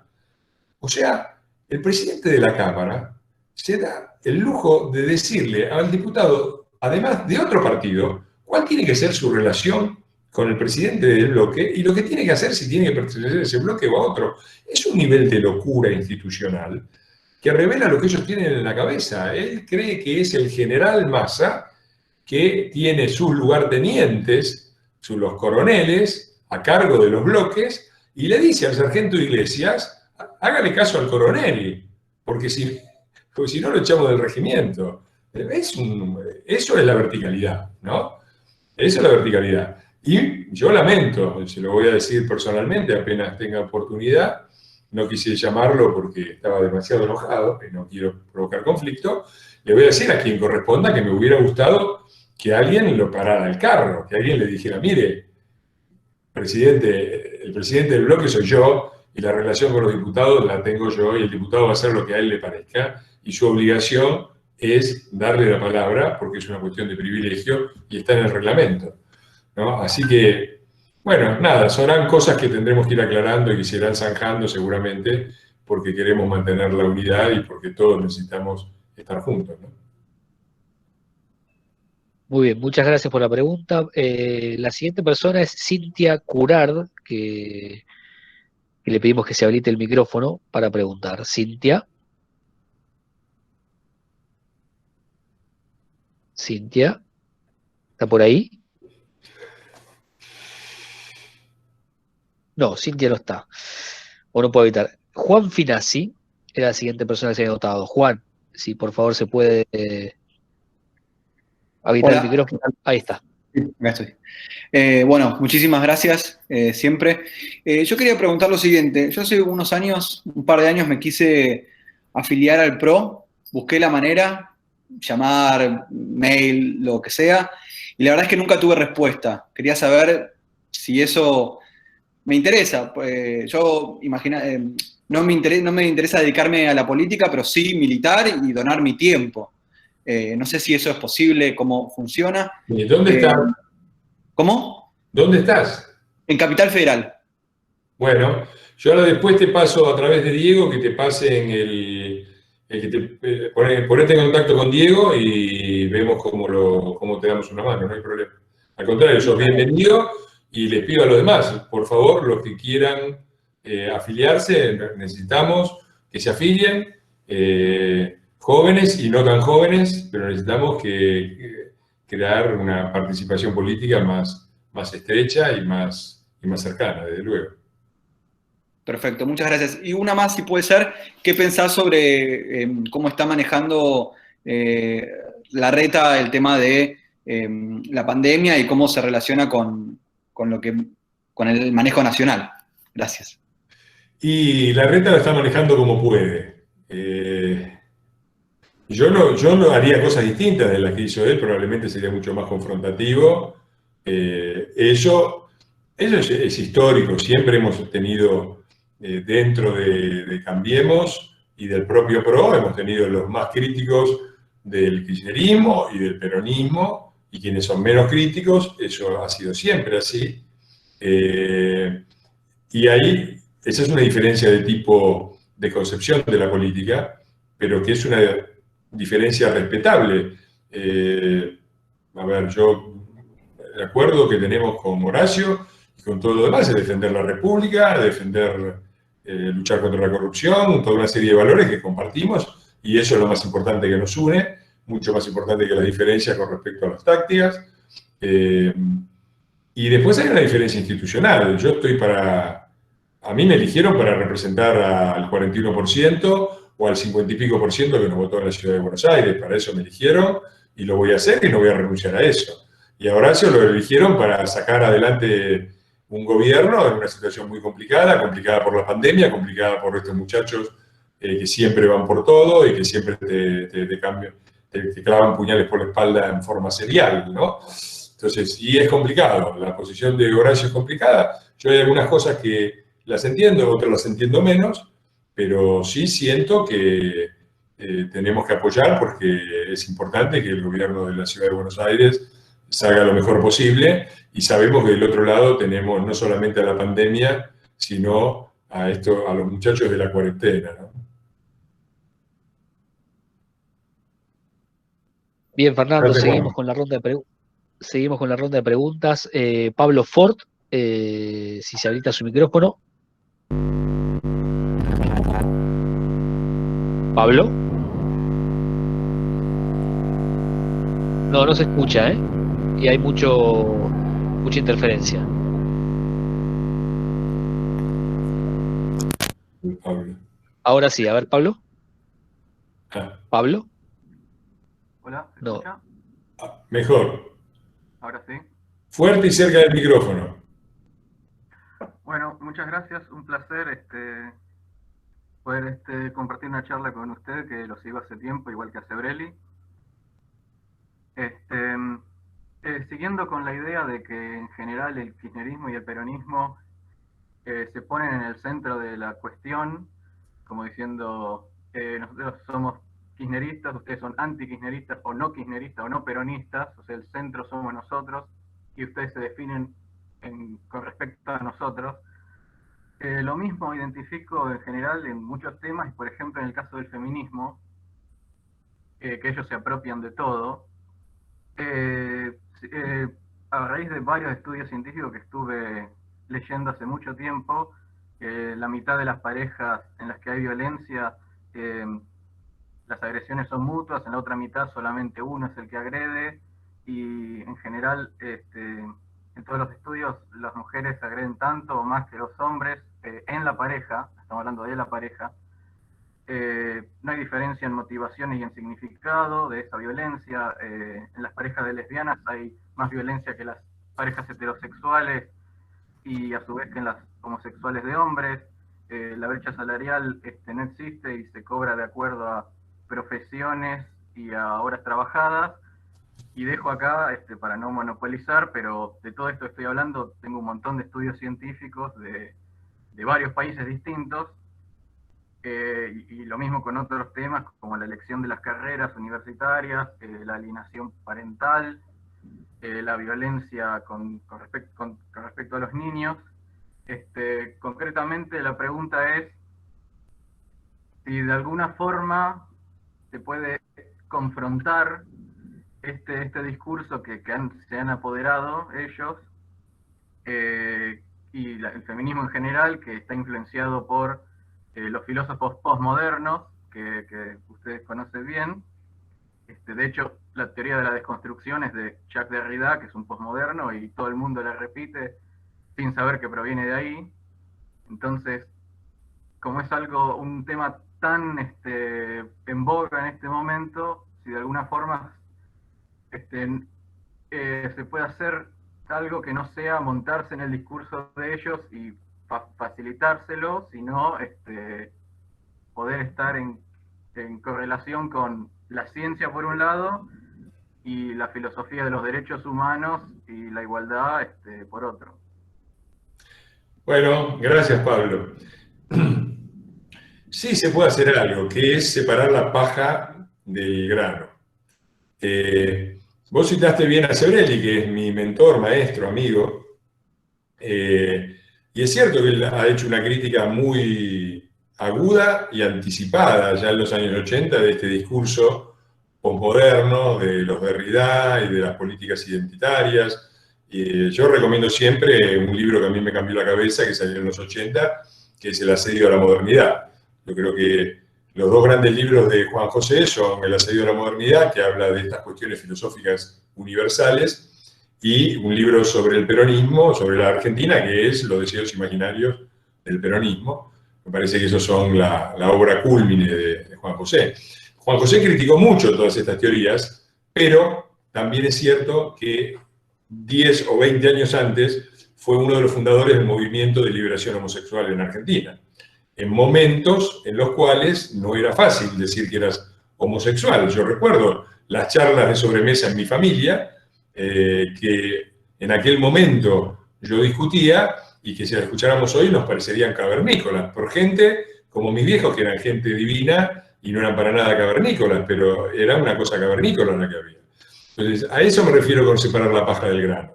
O sea, el presidente de la Cámara se da el lujo de decirle al diputado, además de otro partido, cuál tiene que ser su relación con el presidente del bloque y lo que tiene que hacer si tiene que pertenecer a ese bloque o a otro. Es un nivel de locura institucional que revela lo que ellos tienen en la cabeza. Él cree que es el general Massa, que tiene sus lugartenientes, los coroneles, a cargo de los bloques, y le dice al sargento Iglesias, hágale caso al coronel, porque si no lo echamos del regimiento. Eso es la verticalidad, ¿no? Eso es la verticalidad. Y yo lamento, se lo voy a decir personalmente, apenas tenga oportunidad, no quise llamarlo porque estaba demasiado enojado y no quiero provocar conflicto, le voy a decir a quien corresponda que me hubiera gustado que alguien lo parara el carro, que alguien le dijera, mire, el presidente del bloque soy yo y la relación con los diputados la tengo yo y el diputado va a hacer lo que a él le parezca y su obligación es darle la palabra porque es una cuestión de privilegio y está en el reglamento, ¿no? Así que, bueno, nada, serán cosas que tendremos que ir aclarando y que se irán zanjando seguramente porque queremos mantener la unidad y porque todos necesitamos estar juntos, ¿no?
Muy bien, muchas gracias por la pregunta. La siguiente persona es Cintia Curard, que le pedimos que se habilite el micrófono para preguntar. Cintia. Cintia, ¿está por ahí? No, Cintia no está. O no puedo evitar. Juan Finazzi era la siguiente persona que se había notado. Juan, si por favor se puede habilitar el micrófono. Ahí está.
Sí, acá estoy. Bueno, muchísimas gracias, siempre. Yo quería preguntar lo siguiente. Yo hace unos años, un par de años, me quise afiliar al PRO. Busqué la manera, llamar, mail, lo que sea. Y la verdad es que nunca tuve respuesta. Quería saber si eso me interesa. Yo no me interesa dedicarme a la política, pero sí militar y donar mi tiempo. No sé si eso es posible, cómo funciona.
¿Dónde estás?
¿Cómo?
¿Dónde estás?
En Capital Federal.
Bueno, yo ahora después te paso a través de Diego que te pase ponete en contacto con Diego y vemos cómo te damos una mano, no hay problema. Al contrario, sos bienvenido y les pido a los demás, por favor, los que quieran afiliarse, necesitamos que se afilien, jóvenes y no tan jóvenes, pero necesitamos crear una participación política más estrecha y más cercana, desde luego.
Perfecto, muchas gracias. Y una más, si puede ser, ¿qué pensás sobre cómo está manejando la reta el tema de la pandemia y cómo se relaciona con el manejo nacional? Gracias.
Y la reta la está manejando como puede. Yo no haría cosas distintas de las que hizo él, probablemente sería mucho más confrontativo. Eso es histórico, siempre hemos tenido dentro de Cambiemos y del propio PRO, hemos tenido los más críticos del kirchnerismo y del peronismo, y quienes son menos críticos, eso ha sido siempre así. Y ahí esa es una diferencia de tipo de concepción de la política, pero que es una diferencia respetable. A ver, yo, el acuerdo que tenemos con Horacio y con todo lo demás es defender la República, defender, luchar contra la corrupción, toda una serie de valores que compartimos, y eso es lo más importante que nos une, mucho más importante que las diferencias con respecto a las tácticas. Y después hay una diferencia institucional. Yo estoy para... A mí me eligieron para representar al 41% o al 50 y pico por ciento que nos votó en la Ciudad de Buenos Aires. Para eso me eligieron y lo voy a hacer y no voy a renunciar a eso. Y a Horacio lo eligieron para sacar adelante un gobierno en una situación muy complicada, complicada por la pandemia, complicada por estos muchachos que siempre van por todo y que siempre te clavan puñales por la espalda en forma serial, ¿no? Entonces, y es complicado, la posición de Horacio es complicada. Yo hay algunas cosas que las entiendo, otras las entiendo menos, pero sí siento que tenemos que apoyar porque es importante que el gobierno de la Ciudad de Buenos Aires salga lo mejor posible, y sabemos que del otro lado tenemos no solamente a la pandemia, sino a los muchachos de la cuarentena, ¿no?
Bien, Fernando,
Gracias,
seguimos
Juan.
con la ronda de preguntas. Pablo Ford, si se habilita su micrófono. Pablo. No se escucha, ¿eh? Y hay mucha interferencia.
Pablo.
Ahora sí, a ver, Pablo. ¿Pablo?
Hola, ¿se
No.
escucha?
Mejor.
Ahora sí.
Fuerte y cerca del micrófono.
Bueno, muchas gracias. Un placer poder compartir una charla con usted, que lo sigo hace tiempo, igual que a Sebrelli. Siguiendo con la idea de que en general el kirchnerismo y el peronismo se ponen en el centro de la cuestión, como diciendo, nosotros somos kirchneristas, ustedes son anti-kirchneristas o no peronistas, o sea, el centro somos nosotros y ustedes se definen con respecto a nosotros. Lo mismo identifico en general en muchos temas, por ejemplo en el caso del feminismo, que ellos se apropian de todo. A raíz de varios estudios científicos que estuve leyendo hace mucho tiempo, la mitad de las parejas en las que hay violencia, las agresiones son mutuas, en la otra mitad solamente uno es el que agrede, y en general en todos los estudios las mujeres agreden tanto o más que los hombres en la pareja, estamos hablando de la pareja. No hay diferencia en motivaciones y en significado de esa violencia. En las parejas de lesbianas hay más violencia que las parejas heterosexuales y a su vez que en las homosexuales de hombres. La brecha salarial no existe y se cobra de acuerdo a profesiones y a horas trabajadas. Y dejo acá, para no monopolizar, pero de todo esto estoy hablando, tengo un montón de estudios científicos de varios países distintos, y lo mismo con otros temas como la elección de las carreras universitarias, la alienación parental, la violencia con respecto a los niños. Concretamente la pregunta es si de alguna forma se puede confrontar este discurso que se han apoderado ellos, y el feminismo en general, que está influenciado por los filósofos postmodernos, que ustedes conocen bien. De hecho, la teoría de la desconstrucción es de Jacques Derrida, que es un postmoderno, y todo el mundo la repite sin saber que proviene de ahí. Entonces, como es un tema tan en boga en este momento, si de alguna forma se puede hacer algo que no sea montarse en el discurso de ellos y facilitárselo, sino poder estar en correlación con la ciencia por un lado y la filosofía de los derechos humanos y la igualdad por otro.
Bueno, gracias, Pablo. Sí se puede hacer algo, que es separar la paja del grano. Vos citaste bien a Sebrelli, que es mi mentor, maestro, amigo, y Y es cierto que él ha hecho una crítica muy aguda y anticipada ya en los años 80 de este discurso posmoderno de los Derrida y de las políticas identitarias. Yo recomiendo siempre un libro que a mí me cambió la cabeza, que salió en los 80, que es El asedio a la modernidad. Yo creo que los dos grandes libros de Juan José son El asedio a la modernidad, que habla de estas cuestiones filosóficas universales, y un libro sobre el peronismo, sobre la Argentina, que es Los deseos imaginarios del peronismo. Me parece que esos son la obra cúlmine de Juan José. Juan José criticó mucho todas estas teorías, pero también es cierto que 10 o 20 años antes fue uno de los fundadores del movimiento de liberación homosexual en Argentina, en momentos en los cuales no era fácil decir que eras homosexual. Yo recuerdo las charlas de sobremesa en mi familia, que en aquel momento yo discutía y que si las escucháramos hoy nos parecerían cavernícolas, por gente como mis viejos, que eran gente divina y no eran para nada cavernícolas, pero era una cosa cavernícola la que había. Entonces, a eso me refiero con separar la paja del grano.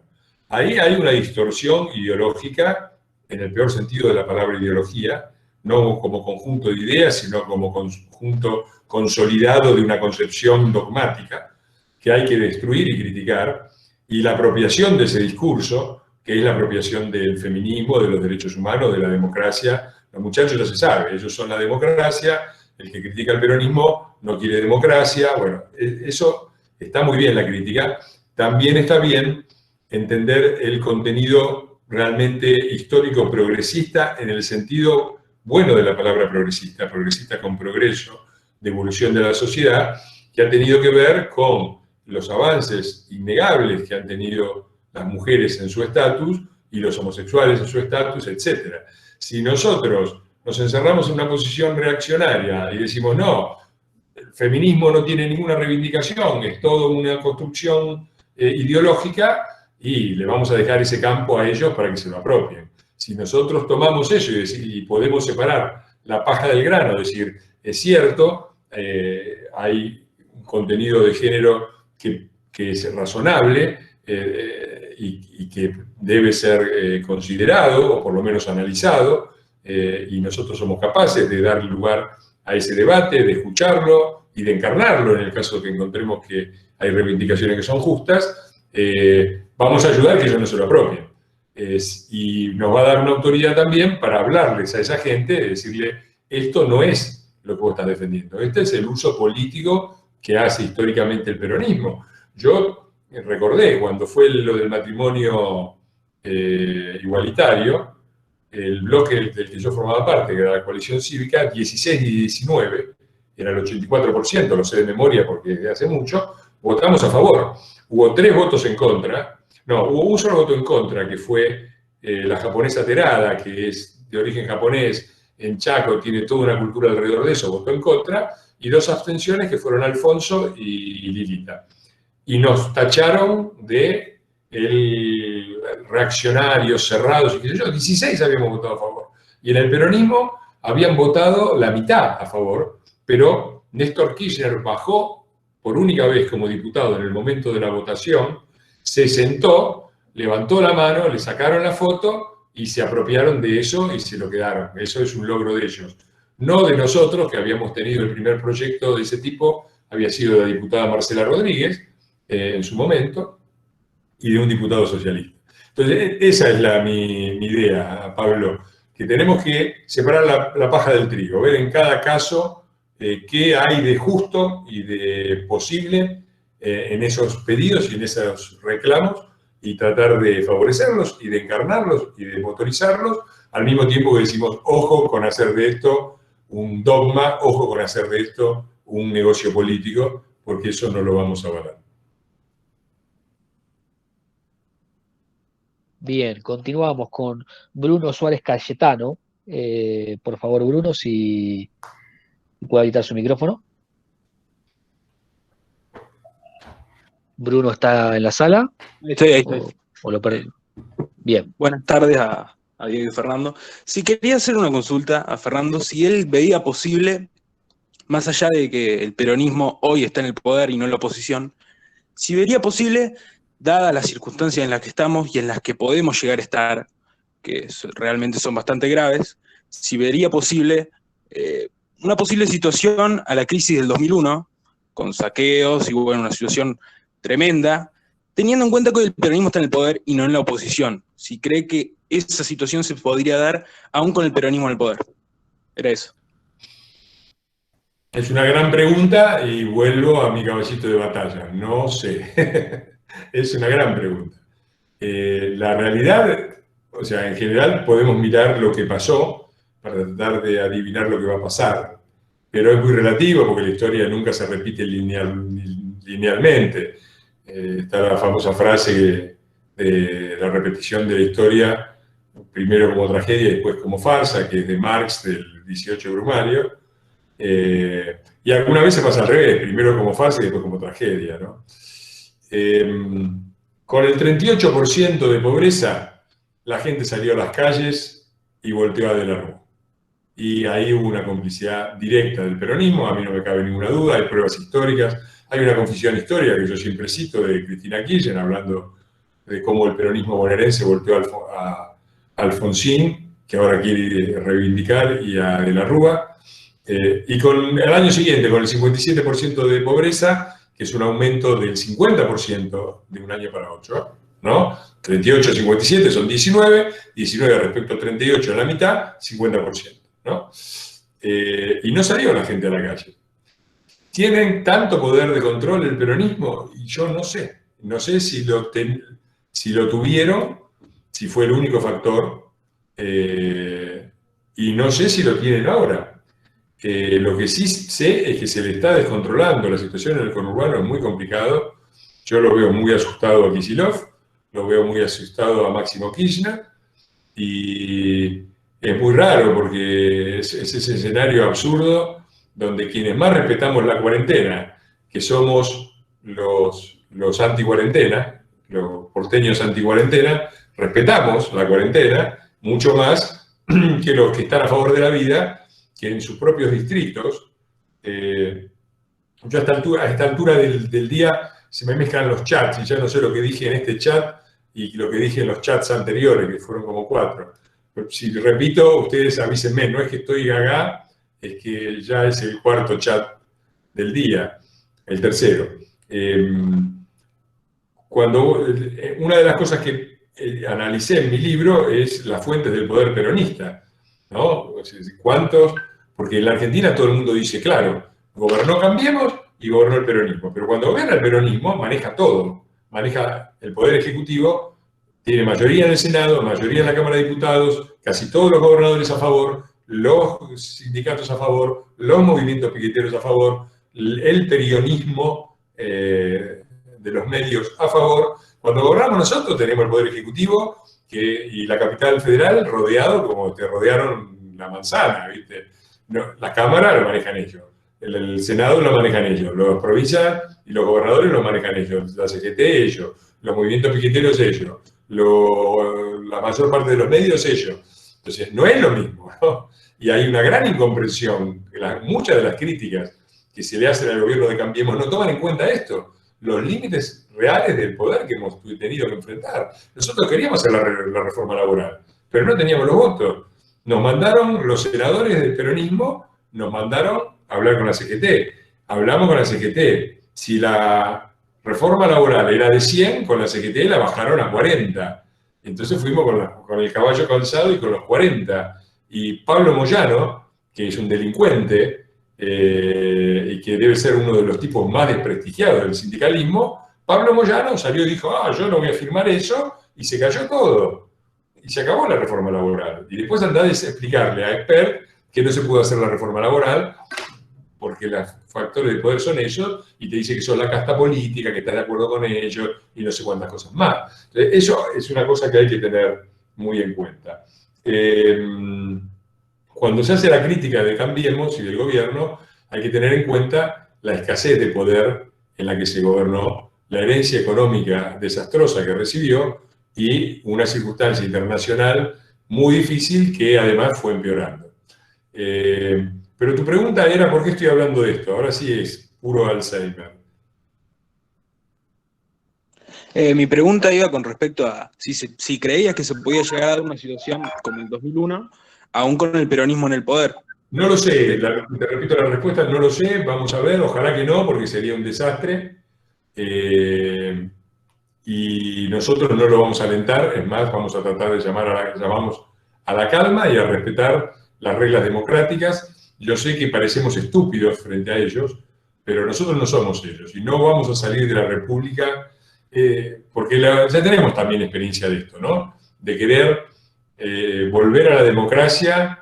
Ahí hay una distorsión ideológica, en el peor sentido de la palabra ideología, no como conjunto de ideas, sino como conjunto consolidado de una concepción dogmática que hay que destruir y criticar, y la apropiación de ese discurso, que es la apropiación del feminismo, de los derechos humanos, de la democracia. Los muchachos ya se sabe, ellos son la democracia, el que critica el peronismo no quiere democracia. Bueno, eso está muy bien la crítica. También está bien entender el contenido realmente histórico progresista en el sentido bueno de la palabra progresista, progresista con progreso, de evolución de la sociedad, que ha tenido que ver con los avances innegables que han tenido las mujeres en su estatus y los homosexuales en su estatus, etc. Si nosotros nos encerramos en una posición reaccionaria y decimos, no, el feminismo no tiene ninguna reivindicación, es todo una construcción ideológica, y le vamos a dejar ese campo a ellos para que se lo apropien. Si nosotros tomamos eso y podemos separar la paja del grano, es decir, es cierto, hay un contenido de género que es razonable y que debe ser considerado, o por lo menos analizado, y nosotros somos capaces de dar lugar a ese debate, de escucharlo y de encarnarlo en el caso de que encontremos que hay reivindicaciones que son justas, vamos a ayudar a que ellos no se lo apropien. Y nos va a dar una autoridad también para hablarles a esa gente, decirle, esto no es lo que vos estás defendiendo, este es el uso político que hace históricamente el peronismo. Yo recordé cuando fue lo del matrimonio igualitario, el bloque del que yo formaba parte, que era la coalición cívica, 16 y 19, era el 84%, lo sé de memoria porque de hace mucho, votamos a favor. Hubo 3 votos en contra, no, hubo un solo voto en contra, que fue la japonesa Terada, que es de origen japonés, en Chaco tiene toda una cultura alrededor de eso, votó en contra, y 2 abstenciones que fueron Alfonso y Lilita. Y nos tacharon de reaccionarios, cerrados, y qué sé yo, 16 habíamos votado a favor. Y en el peronismo habían votado la mitad a favor, pero Néstor Kirchner bajó por única vez como diputado en el momento de la votación, se sentó, levantó la mano, le sacaron la foto y se apropiaron de eso y se lo quedaron. Eso es un logro de ellos. No de nosotros, que habíamos tenido el primer proyecto de ese tipo, había sido la diputada Marcela Rodríguez en su momento, y de un diputado socialista. Entonces, esa es mi idea, Pablo, que tenemos que separar la paja del trigo, ver en cada caso qué hay de justo y de posible en esos pedidos y en esos reclamos, y tratar de favorecerlos y de encarnarlos y de motorizarlos, al mismo tiempo que decimos, ojo con hacer de esto un dogma, ojo con hacer de esto un negocio político, porque eso no lo vamos a avalar.
Bien, continuamos con Bruno Suárez Cayetano. Por favor, Bruno, si puede habilitar su micrófono. Bruno está en la sala.
Ahí estoy.
¿O lo perdí? Bien.
Buenas tardes a Diego y Fernando. Si quería hacer una consulta a Fernando, si él veía posible, más allá de que el peronismo hoy está en el poder y no en la oposición, si vería posible, dadas las circunstancias en las que estamos y en las que podemos llegar a estar, que realmente son bastante graves, si vería posible una posible situación a la crisis del 2001, con saqueos y bueno, una situación tremenda, teniendo en cuenta que el peronismo está en el poder y no en la oposición. Si cree que esa situación se podría dar aún con el peronismo en el poder. Era eso.
Es una gran pregunta y vuelvo a mi caballito de batalla. No sé. Es una gran pregunta. La realidad, o sea, en general podemos mirar lo que pasó para tratar de adivinar lo que va a pasar, pero es muy relativo porque la historia nunca se repite linealmente. Está la famosa frase de la repetición de la historia, primero como tragedia y después como farsa, que es de Marx, del 18 de Brumario. Y alguna vez se pasa al revés, primero como farsa y después como tragedia, ¿no? Con el 38% de pobreza, la gente salió a las calles y volteó a De la Rúa. Y ahí hubo una complicidad directa del peronismo, a mí no me cabe ninguna duda, hay pruebas históricas, hay una confesión histórica que yo siempre cito de Cristina Kirchner, hablando de cómo el peronismo bonaerense volteó a Alfonsín, que ahora quiere reivindicar, y a De la Rúa. Y con el año siguiente, con el 57% de pobreza, que es un aumento del 50% de un año para otro, ¿no? 38 a 57 son 19, 19 respecto a 38 en la mitad, 50%, ¿no? Y no salió la gente a la calle. ¿Tienen tanto poder de control el peronismo? Y yo no sé. No sé si lo tuvieron, si fue el único factor, y no sé si lo tienen ahora. Lo que sí sé es que se le está descontrolando la situación en el conurbano, es muy complicado. Yo lo veo muy asustado a Kicillof, lo veo muy asustado a Máximo Kirchner, y es muy raro porque es ese escenario absurdo donde quienes más respetamos la cuarentena, que somos los anti-cuarentena, los porteños anti-cuarentena, respetamos la cuarentena mucho más que los que están a favor de la vida, que en sus propios distritos. Yo a esta altura del día se me mezclan los chats y ya no sé lo que dije en este chat y lo que dije en los chats anteriores, que fueron como 4. Si repito, ustedes avísenme, no es que estoy gaga, es que ya es el 4.º chat del día, el tercero. Una de las cosas que analicé en mi libro es las fuentes del poder peronista, ¿no? ¿Cuántos? Porque en la Argentina todo el mundo dice, claro, gobernó Cambiemos y gobernó el peronismo, pero cuando gobierna el peronismo maneja todo, maneja el poder ejecutivo, tiene mayoría en el Senado, mayoría en la Cámara de Diputados, casi todos los gobernadores a favor, los sindicatos a favor, los movimientos piqueteros a favor, el perionismo de los medios a favor. Cuando gobernamos nosotros tenemos el poder ejecutivo y la capital federal rodeado como te rodearon la manzana, ¿viste? No, la Cámara lo manejan ellos, el Senado lo manejan ellos, las provincias y los gobernadores lo manejan ellos, la CGT ellos, los movimientos piqueteros ellos, la mayor parte de los medios ellos. Entonces, no es lo mismo, ¿no? Y hay una gran incomprensión. Muchas de las críticas que se le hacen al gobierno de Cambiemos no toman en cuenta esto, los límites reales del poder que hemos tenido que enfrentar. Nosotros queríamos hacer la reforma laboral, pero no teníamos los votos. Nos mandaron, los senadores del peronismo, nos mandaron a hablar con la CGT. Hablamos con la CGT. Si la reforma laboral era de 100, con la CGT la bajaron a 40. Entonces fuimos con el caballo calzado y con los 40. Y Pablo Moyano, que es un delincuente y que debe ser uno de los tipos más desprestigiados del sindicalismo, Pablo Moyano salió y dijo, yo no voy a firmar eso, y se cayó todo. Y se acabó la reforma laboral. Y después andá a explicarle a Expert que no se pudo hacer la reforma laboral porque los factores de poder son ellos, y te dice que son la casta política, que está de acuerdo con ellos, y no sé cuántas cosas más. Entonces, eso es una cosa que hay que tener muy en cuenta. Cuando se hace la crítica de Cambiemos y del gobierno, hay que tener en cuenta la escasez de poder en la que se gobernó, la herencia económica desastrosa que recibió, y una circunstancia internacional muy difícil que además fue empeorando. Pero tu pregunta era ¿por qué estoy hablando de esto? Ahora sí es puro Alzheimer.
Mi pregunta iba con respecto a si creías que se podía llegar a dar una situación como el 2001, aún con el peronismo en el poder.
No lo sé, te repito la respuesta, no lo sé, vamos a ver, ojalá que no, porque sería un desastre. Y nosotros no lo vamos a alentar, es más, vamos a tratar de llamamos a la calma y a respetar las reglas democráticas. Yo sé que parecemos estúpidos frente a ellos, pero nosotros no somos ellos y no vamos a salir de la República, porque ya tenemos también experiencia de esto, ¿no? De querer volver a la democracia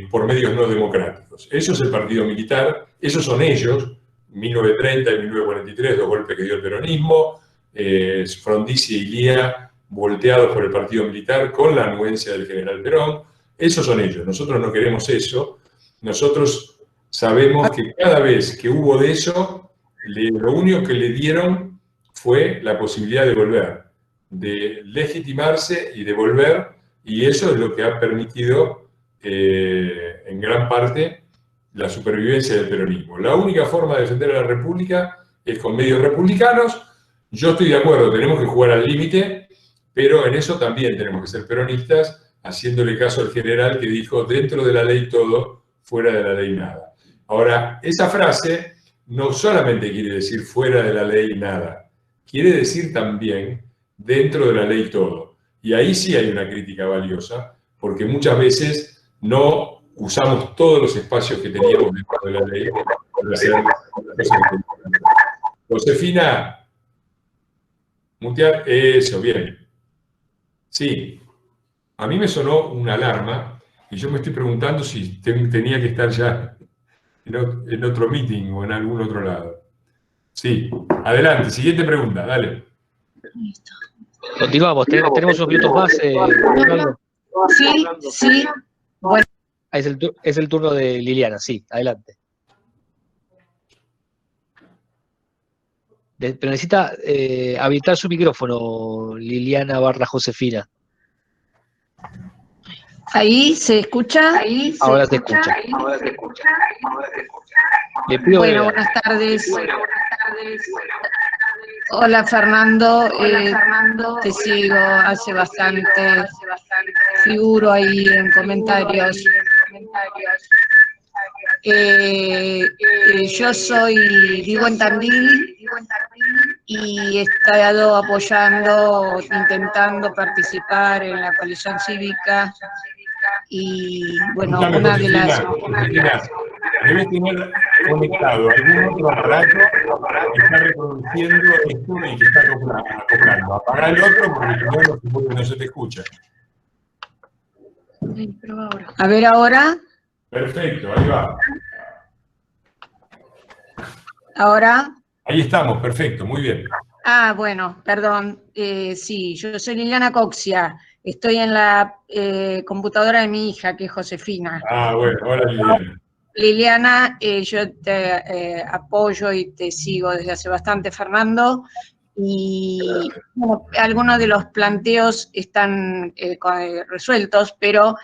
por medios no democráticos. Eso es el partido militar, esos son ellos, 1930 y 1943, dos golpes que dio el peronismo, Frondizi y Lía volteados por el partido militar con la anuencia del general Perón. Esos son ellos, nosotros no queremos eso. Nosotros sabemos que cada vez que hubo de eso, lo único que le dieron fue la posibilidad de volver, de legitimarse y de volver, y eso es lo que ha permitido en gran parte la supervivencia del peronismo. La única forma de defender a la República es con medios republicanos. Yo estoy de acuerdo, tenemos que jugar al límite, pero en eso también tenemos que ser peronistas, haciéndole caso al general que dijo, dentro de la ley todo, fuera de la ley nada. Ahora, esa frase no solamente quiere decir fuera de la ley nada, quiere decir también dentro de la ley todo. Y ahí sí hay una crítica valiosa, porque muchas veces no usamos todos los espacios que teníamos dentro de la ley para hacer las cosas que teníamos. Josefina, mutear, eso, bien. Sí, a mí me sonó una alarma y yo me estoy preguntando si tenía que estar ya en otro meeting o en algún otro lado. Sí, adelante, siguiente pregunta, dale.
Continuamos, tenemos unos minutos más. Fernando.
Sí. Bueno.
Es el turno de Liliana, sí, adelante. Pero necesita habilitar su micrófono, Liliana / Josefina.
¿Ahí se escucha?
Ahora te escucha. Le pido
bueno, buenas tardes. Hola Fernando, te sigo hace bastante, figuro ahí en comentarios. Yo vivo en Tandil y he estado apoyando, intentando participar en la coalición cívica y bueno, una de las...
Debe tener conectado algún otro aparato que está reproduciendo esto y que está acoplando. Apaga el otro porque no se te escucha.
A ver ahora.
Perfecto, ahí va.
¿Ahora?
Ahí estamos, perfecto, muy bien.
Ah, bueno, perdón. Sí, yo soy Liliana Coxia. Estoy en la computadora de mi hija, que es Josefina.
Ah, bueno, hola Liliana.
Liliana, yo te apoyo y te sigo desde hace bastante, Fernando. Y bueno, algunos de los planteos están resueltos, pero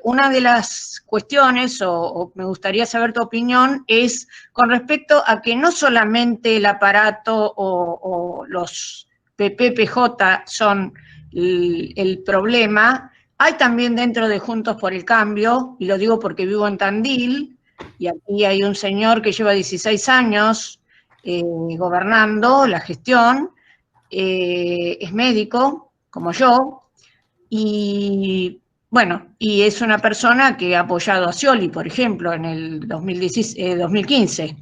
una de las cuestiones, o me gustaría saber tu opinión, es con respecto a que no solamente el aparato o los PPPJ son el problema, hay también dentro de Juntos por el Cambio, y lo digo porque vivo en Tandil, y aquí hay un señor que lleva 16 años gobernando la gestión, es médico, como yo, y bueno, y es una persona que ha apoyado a Scioli, por ejemplo, en el 2015.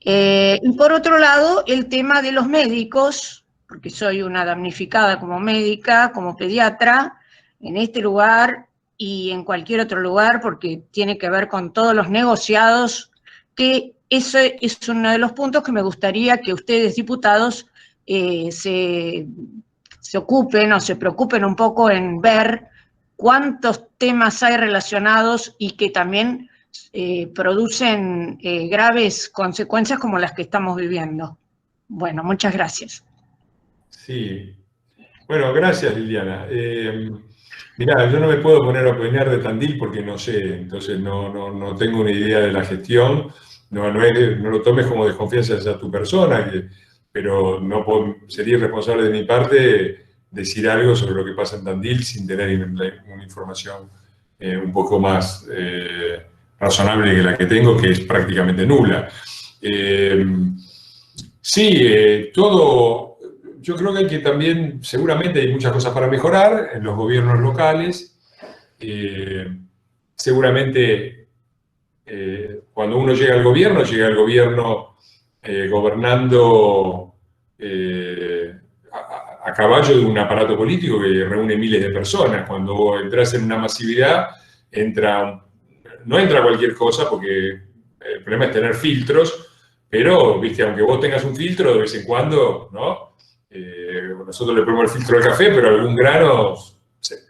Y por otro lado, el tema de los médicos, porque soy una damnificada como médica, como pediatra, en este lugar y en cualquier otro lugar, porque tiene que ver con todos los negociados, que ese es uno de los puntos que me gustaría que ustedes, diputados, se ocupen o se preocupen un poco en ver cuántos temas hay relacionados y que también producen graves consecuencias como las que estamos viviendo. Bueno, muchas gracias.
Sí. Bueno, gracias Liliana. Mirá, yo no me puedo poner a opinar de Tandil porque no sé, entonces no tengo una idea de la gestión. No lo tomes como desconfianza hacia tu persona, que pero sería irresponsable de mi parte decir algo sobre lo que pasa en Tandil sin tener una información un poco más razonable que la que tengo, que es prácticamente nula. Yo creo que hay que también, seguramente hay muchas cosas para mejorar en los gobiernos locales. Seguramente cuando uno llega al gobierno gobernando a caballo de un aparato político que reúne miles de personas. Cuando entras en una masividad, no entra cualquier cosa, porque el problema es tener filtros, pero, viste, aunque vos tengas un filtro, de vez en cuando, ¿no? Nosotros le ponemos el filtro al café, pero algún grano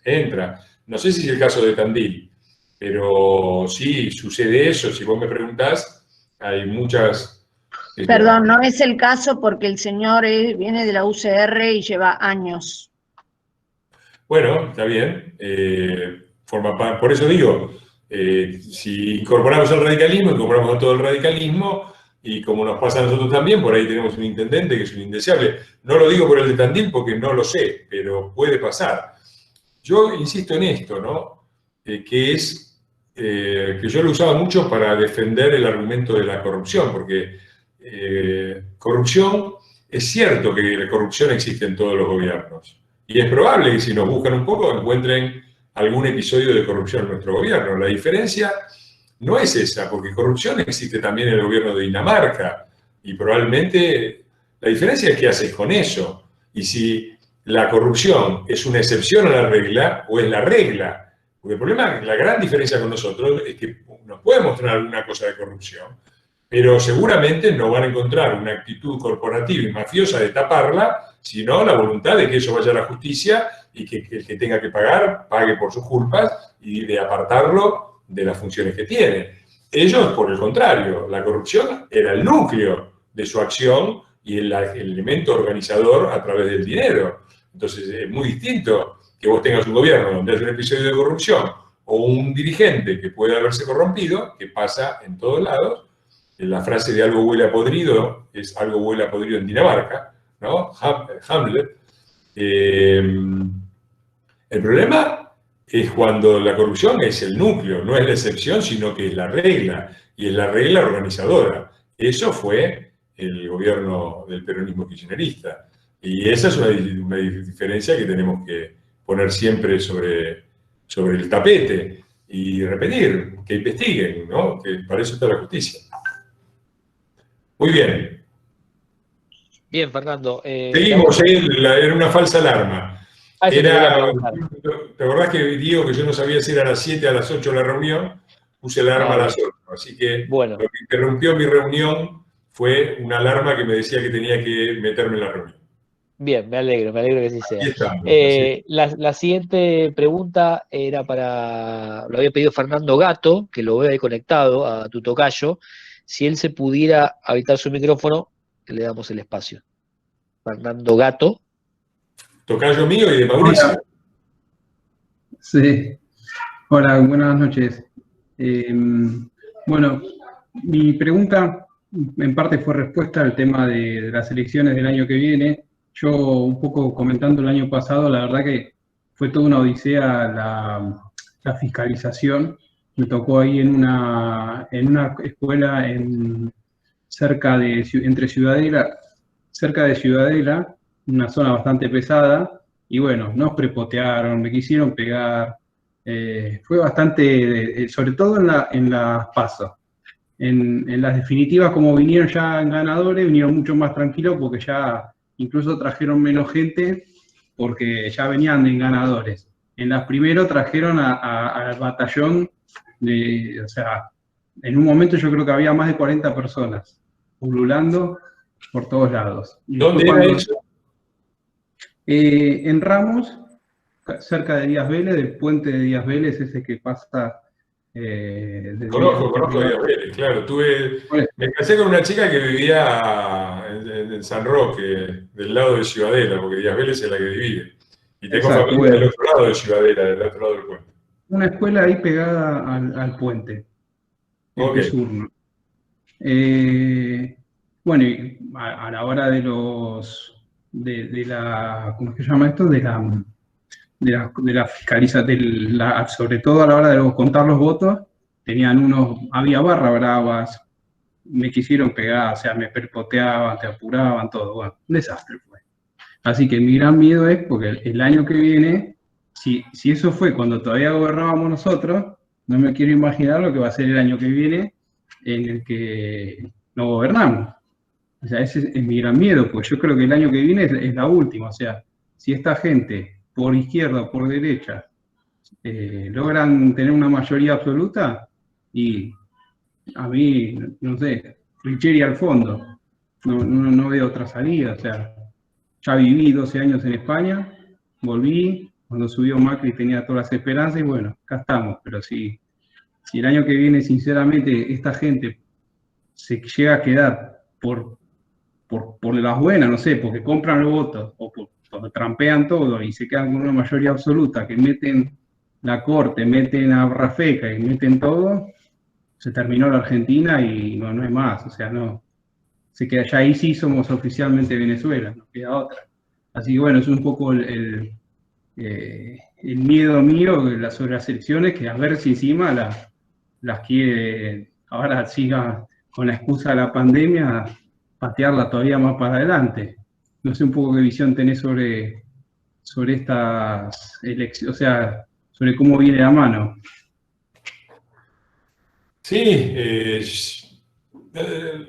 entra. No sé si es el caso de Tandil, pero sí, sucede eso. Si vos me preguntás, hay muchas...
Perdón, no es el caso porque el señor viene de la UCR y lleva años.
Bueno, está bien. Por eso digo, si incorporamos el radicalismo, incorporamos a todo el radicalismo, y como nos pasa a nosotros también, por ahí tenemos un intendente que es un indeseable. No lo digo por el de Tandil porque no lo sé, pero puede pasar. Yo insisto en esto, ¿no? Que yo lo usaba mucho para defender el argumento de la corrupción, porque corrupción, es cierto que la corrupción existe en todos los gobiernos. Y es probable que si nos buscan un poco encuentren algún episodio de corrupción en nuestro gobierno. La diferencia no es esa, porque corrupción existe también en el gobierno de Dinamarca. Y probablemente la diferencia es qué haces con eso. Y si la corrupción es una excepción a la regla o es la regla. Porque el problema, la gran diferencia con nosotros es que nos puede mostrar alguna cosa de corrupción, pero seguramente no van a encontrar una actitud corporativa y mafiosa de taparla, sino la voluntad de que eso vaya a la justicia y que el que tenga que pagar, pague por sus culpas y de apartarlo de las funciones que tiene. Ellos, por el contrario, la corrupción era el núcleo de su acción y el elemento organizador a través del dinero. Entonces es muy distinto que vos tengas un gobierno donde hay un episodio de corrupción o un dirigente que puede haberse corrompido, que pasa en todos lados. La frase de algo huele a podrido es algo huele a podrido en Dinamarca, ¿no? Hamlet. El problema es cuando la corrupción es el núcleo, no es la excepción, sino que es la regla, y es la regla organizadora. Eso fue el gobierno del peronismo kirchnerista. Y esa es una diferencia que tenemos que poner siempre sobre el tapete y repetir, que investiguen, ¿no? Que para eso está la justicia. Muy bien.
Bien, Fernando.
Seguimos, era una falsa alarma. ¿Te acordás que digo que yo no sabía si era a las 7 o a las 8 la reunión? Puse la alarma a las 8. Así que
bueno,
lo que interrumpió mi reunión fue una alarma que me decía que tenía que meterme en la reunión.
Bien, me alegro que así sea.
Estamos,
la siguiente pregunta era lo había pedido Fernando Gato, que lo veo ahí conectado a tu tocayo. Si él se pudiera habilitar su micrófono, le damos el espacio. Fernando Gato.
Tocayo mío y de Mauricio.
Hola. Sí. Hola, buenas noches. Bueno, mi pregunta en parte fue respuesta al tema de las elecciones del año que viene. Yo, un poco comentando el año pasado, la verdad que fue toda una odisea la fiscalización. Me tocó ahí en una escuela cerca de Ciudadela, una zona bastante pesada, y bueno, nos prepotearon, me quisieron pegar. Fue bastante, sobre todo en las PASO. En las definitivas, como vinieron ya ganadores, vinieron mucho más tranquilos porque ya incluso trajeron menos gente porque ya venían en ganadores. En las primero trajeron al batallón, o sea, en un momento yo creo que había más de 40 personas pululando por todos lados. Y
¿dónde era eso?
En Ramos, cerca de Díaz Vélez, del puente de Díaz Vélez, ese que pasa...
Conozco Díaz Vélez, claro. Me casé con una chica que vivía en San Roque, del lado de Ciudadela, porque Díaz Vélez es la que divide. Y tengo familia del otro lado de Ciudadela, del otro lado del puente.
Una escuela ahí pegada al puente, el sur. Bueno, y a la hora de la, ¿cómo es que se llama esto? De la fiscalización, sobre todo a la hora de contar los votos, había barra bravas, me quisieron pegar, o sea, me perpoteaban, te apuraban, todo, bueno, un desastre fue. Así que mi gran miedo es, porque el año que viene, si eso fue cuando todavía gobernábamos nosotros, no me quiero imaginar lo que va a ser el año que viene en el que no gobernamos. O sea, ese es mi gran miedo, pues yo creo que el año que viene es la última. O sea, si esta gente, por izquierda o por derecha, logran tener una mayoría absoluta, y a mí, no sé, Richeri al fondo, no veo otra salida. O sea, ya viví 12 años en España, volví, cuando subió Macri tenía todas las esperanzas, y bueno, acá estamos. Pero si el año que viene, sinceramente, esta gente se llega a quedar por las buenas, no sé, porque compran los votos, o porque trampean todo y se quedan con una mayoría absoluta, que meten la Corte, meten a Rafeca y meten todo, se terminó la Argentina y no hay más. O sea, no, se queda, ya ahí sí somos oficialmente Venezuela, no queda otra. Así que bueno, es un poco el miedo mío sobre las elecciones, que a ver si encima las quiere, ahora siga con la excusa de la pandemia, patearla todavía más para adelante. No sé un poco qué visión tenés sobre estas elecciones, o sea, sobre cómo viene la mano.
Sí,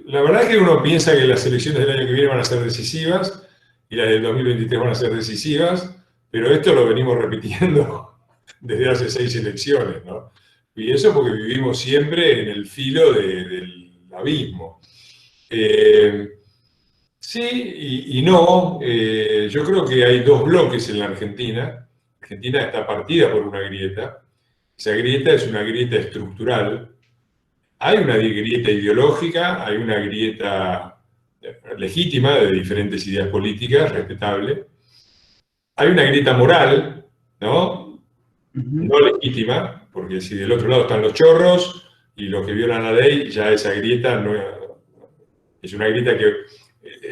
la verdad es que uno piensa que las elecciones del año que viene van a ser decisivas y las del 2023 van a ser decisivas, pero esto lo venimos repitiendo desde hace 6 elecciones, ¿no? Y eso porque vivimos siempre en el filo del abismo. Sí y no. Yo creo que hay 2 bloques en la Argentina. Argentina está partida por una grieta. Esa grieta es una grieta estructural. Hay una grieta ideológica, hay una grieta legítima de diferentes ideas políticas, respetable. Hay una grieta moral, ¿no? No legítima, porque si del otro lado están los chorros y los que violan la ley, ya esa grieta no es una grieta que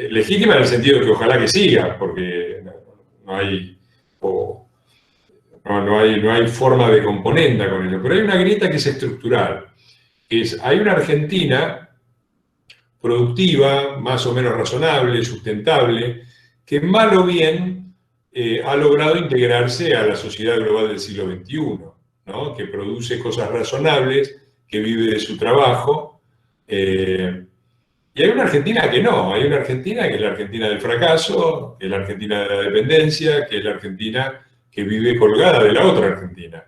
legítima en el sentido de que ojalá que siga, porque no hay forma de componenda con ello. Pero hay una grieta que es estructural. Hay una Argentina productiva, más o menos razonable, sustentable, que mal o bien ha logrado integrarse a la sociedad global del siglo XXI, ¿no? Que produce cosas razonables, que vive de su trabajo. Y hay una Argentina que no, hay una Argentina que es la Argentina del fracaso, que es la Argentina de la dependencia, que es la Argentina que vive colgada de la otra Argentina.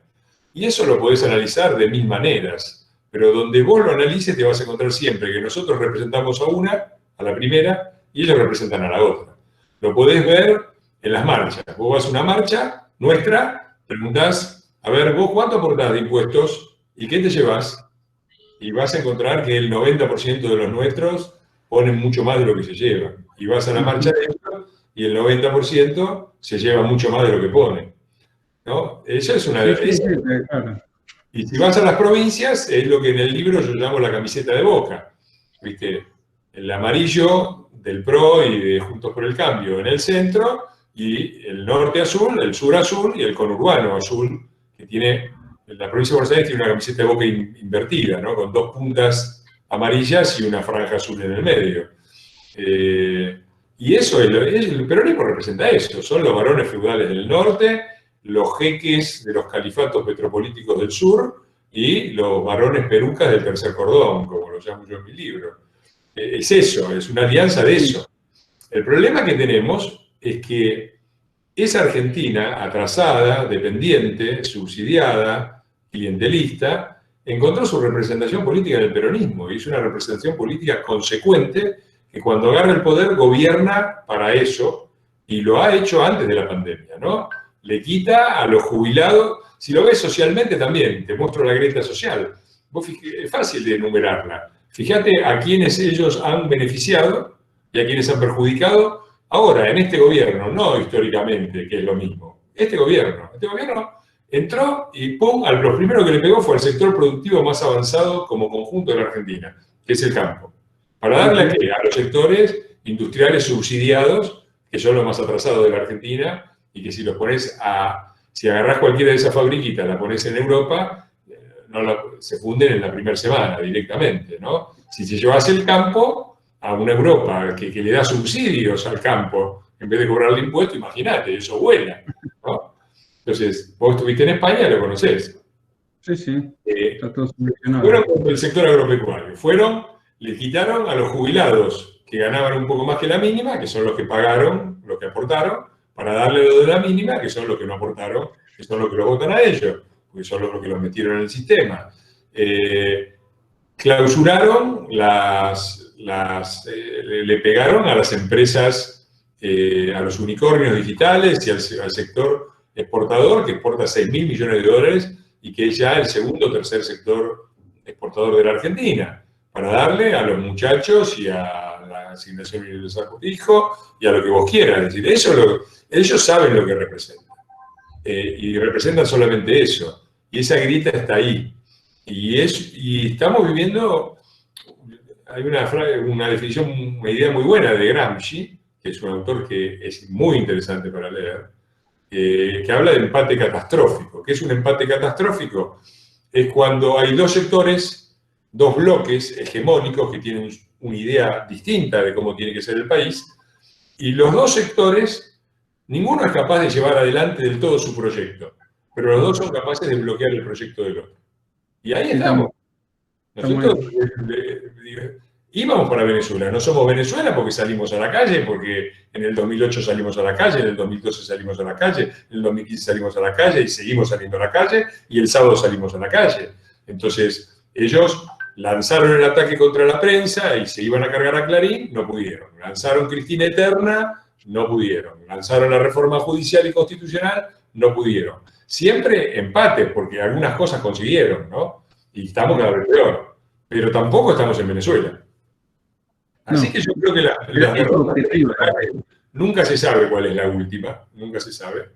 Y eso lo podés analizar de 1000 maneras. Pero donde vos lo analices te vas a encontrar siempre que nosotros representamos a la primera, y ellos representan a la otra. Lo podés ver en las marchas. Vos vas a una marcha nuestra, preguntás, a ver, vos cuánto aportás de impuestos y qué te llevas, y vas a encontrar que el 90% de los nuestros ponen mucho más de lo que se llevan. Y vas a la marcha de ellos y el 90% se lleva mucho más de lo que ponen, ¿no? Esa es una...
Claro.
Y si vas a las provincias, es lo que en el libro yo llamo la camiseta de Boca. ¿Viste? El amarillo del PRO y de Juntos por el Cambio en el centro, y el norte azul, el sur azul y el conurbano azul, que tiene, la provincia de Buenos Aires tiene una camiseta de Boca invertida, ¿no? Con 2 puntas amarillas y una franja azul en el medio. Y eso, el peronismo representa eso, son los varones feudales del norte, los jeques de los califatos petropolíticos del sur y los varones perucas del tercer cordón, como lo llamo yo en mi libro. Es eso, es una alianza de eso. El problema que tenemos es que esa Argentina atrasada, dependiente, subsidiada, clientelista, encontró su representación política en el peronismo, y es una representación política consecuente que cuando agarra el poder gobierna para eso, y lo ha hecho antes de la pandemia, ¿no? Le quita a los jubilados, si lo ves socialmente también, te muestro la grieta social, es fácil de enumerarla. Fíjate a quienes ellos han beneficiado y a quienes han perjudicado ahora, en este gobierno, no históricamente, que es lo mismo. Este gobierno entró y ¡pum! Lo primero que le pegó fue al sector productivo más avanzado como conjunto de la Argentina, que es el campo. ¿Para darle a qué? A los sectores industriales subsidiados, que son los más atrasados de la Argentina, y que si los pones si agarrás cualquiera de esas fabriquitas, la pones en Europa, se funden en la primera semana directamente, ¿no? Si se llevas el campo a una Europa que le da subsidios al campo, en vez de cobrarle impuestos, imagínate, eso vuela, ¿no? Entonces, vos estuviste en España, lo conocés.
Sí, sí. Está todo solucionado.
Fueron contra el sector agropecuario. Le quitaron a los jubilados que ganaban un poco más que la mínima, que son los que pagaron, los que aportaron, para darle lo de la mínima, que son los que no aportaron, que son los que los votan a ellos, porque son los que los metieron en el sistema. Clausuraron le pegaron a las empresas, a los unicornios digitales y al sector exportador, que exporta 6.000 millones de dólares y que es ya el segundo o tercer sector exportador de la Argentina, para darle a los muchachos y a la asignación universal por hijo y a lo que vos quieras. Es decir, ellos saben lo que representan. Y representan solamente eso. Y esa grita está ahí. Y estamos viviendo, hay una definición, una idea muy buena de Gramsci, que es un autor que es muy interesante para leer, que habla de empate catastrófico. ¿Qué es un empate catastrófico? Es cuando hay dos sectores, dos bloques hegemónicos que tienen una idea distinta de cómo tiene que ser el país, y los dos sectores, ninguno es capaz de llevar adelante del todo su proyecto, pero los dos son capaces de bloquear el proyecto del otro. Y ahí estamos. Nosotros íbamos para Venezuela. No somos Venezuela porque salimos a la calle, porque en el 2008 salimos a la calle, en el 2012 salimos a la calle, en el 2015 salimos a la calle y seguimos saliendo a la calle, y el sábado salimos a la calle. Entonces, ellos lanzaron el ataque contra la prensa y se iban a cargar a Clarín, no pudieron. Lanzaron Cristina Eterna, no pudieron. Lanzaron la reforma judicial y constitucional, no pudieron. Siempre empates, porque algunas cosas consiguieron, ¿no? Y estamos cada vez peor. Pero tampoco estamos en Venezuela. Así que yo creo que la derrota nunca se sabe cuál es la última, nunca se sabe.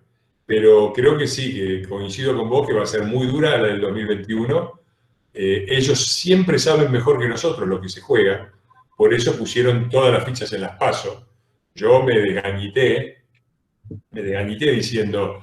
Pero creo que sí, que coincido con vos que va a ser muy dura la del 2021. Ellos siempre saben mejor que nosotros lo que se juega, por eso pusieron todas las fichas en las PASO. Yo me desgañité diciendo,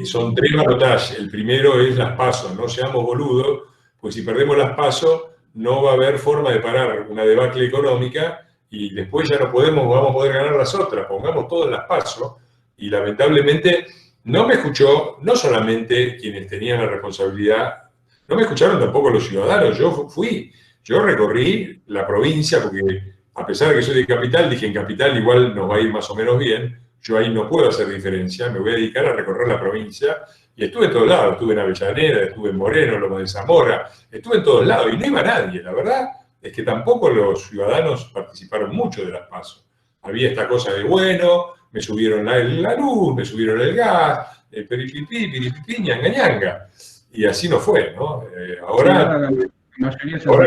son 3 balotajes, el primero es las PASO, no seamos boludos, pues si perdemos las PASO no va a haber forma de parar una debacle económica y después ya no vamos a poder ganar las otras, pongamos todas las PASO, y lamentablemente no me escuchó, no solamente quienes tenían la responsabilidad, no me escucharon tampoco los ciudadanos. Yo recorrí la provincia porque, a pesar de que soy de Capital, dije en Capital igual nos va a ir más o menos bien. Yo ahí no puedo hacer diferencia, me voy a dedicar a recorrer la provincia. Y estuve en todos lados, estuve en Avellaneda, estuve en Moreno, Loma de Zamora, estuve en todos lados y no iba nadie. La verdad es que tampoco los ciudadanos participaron mucho de las PASO. Había esta cosa de, bueno, me subieron la luz, me subieron el gas, piripipí, ñanga, ñanga. Y así no fue, ¿no? Ahora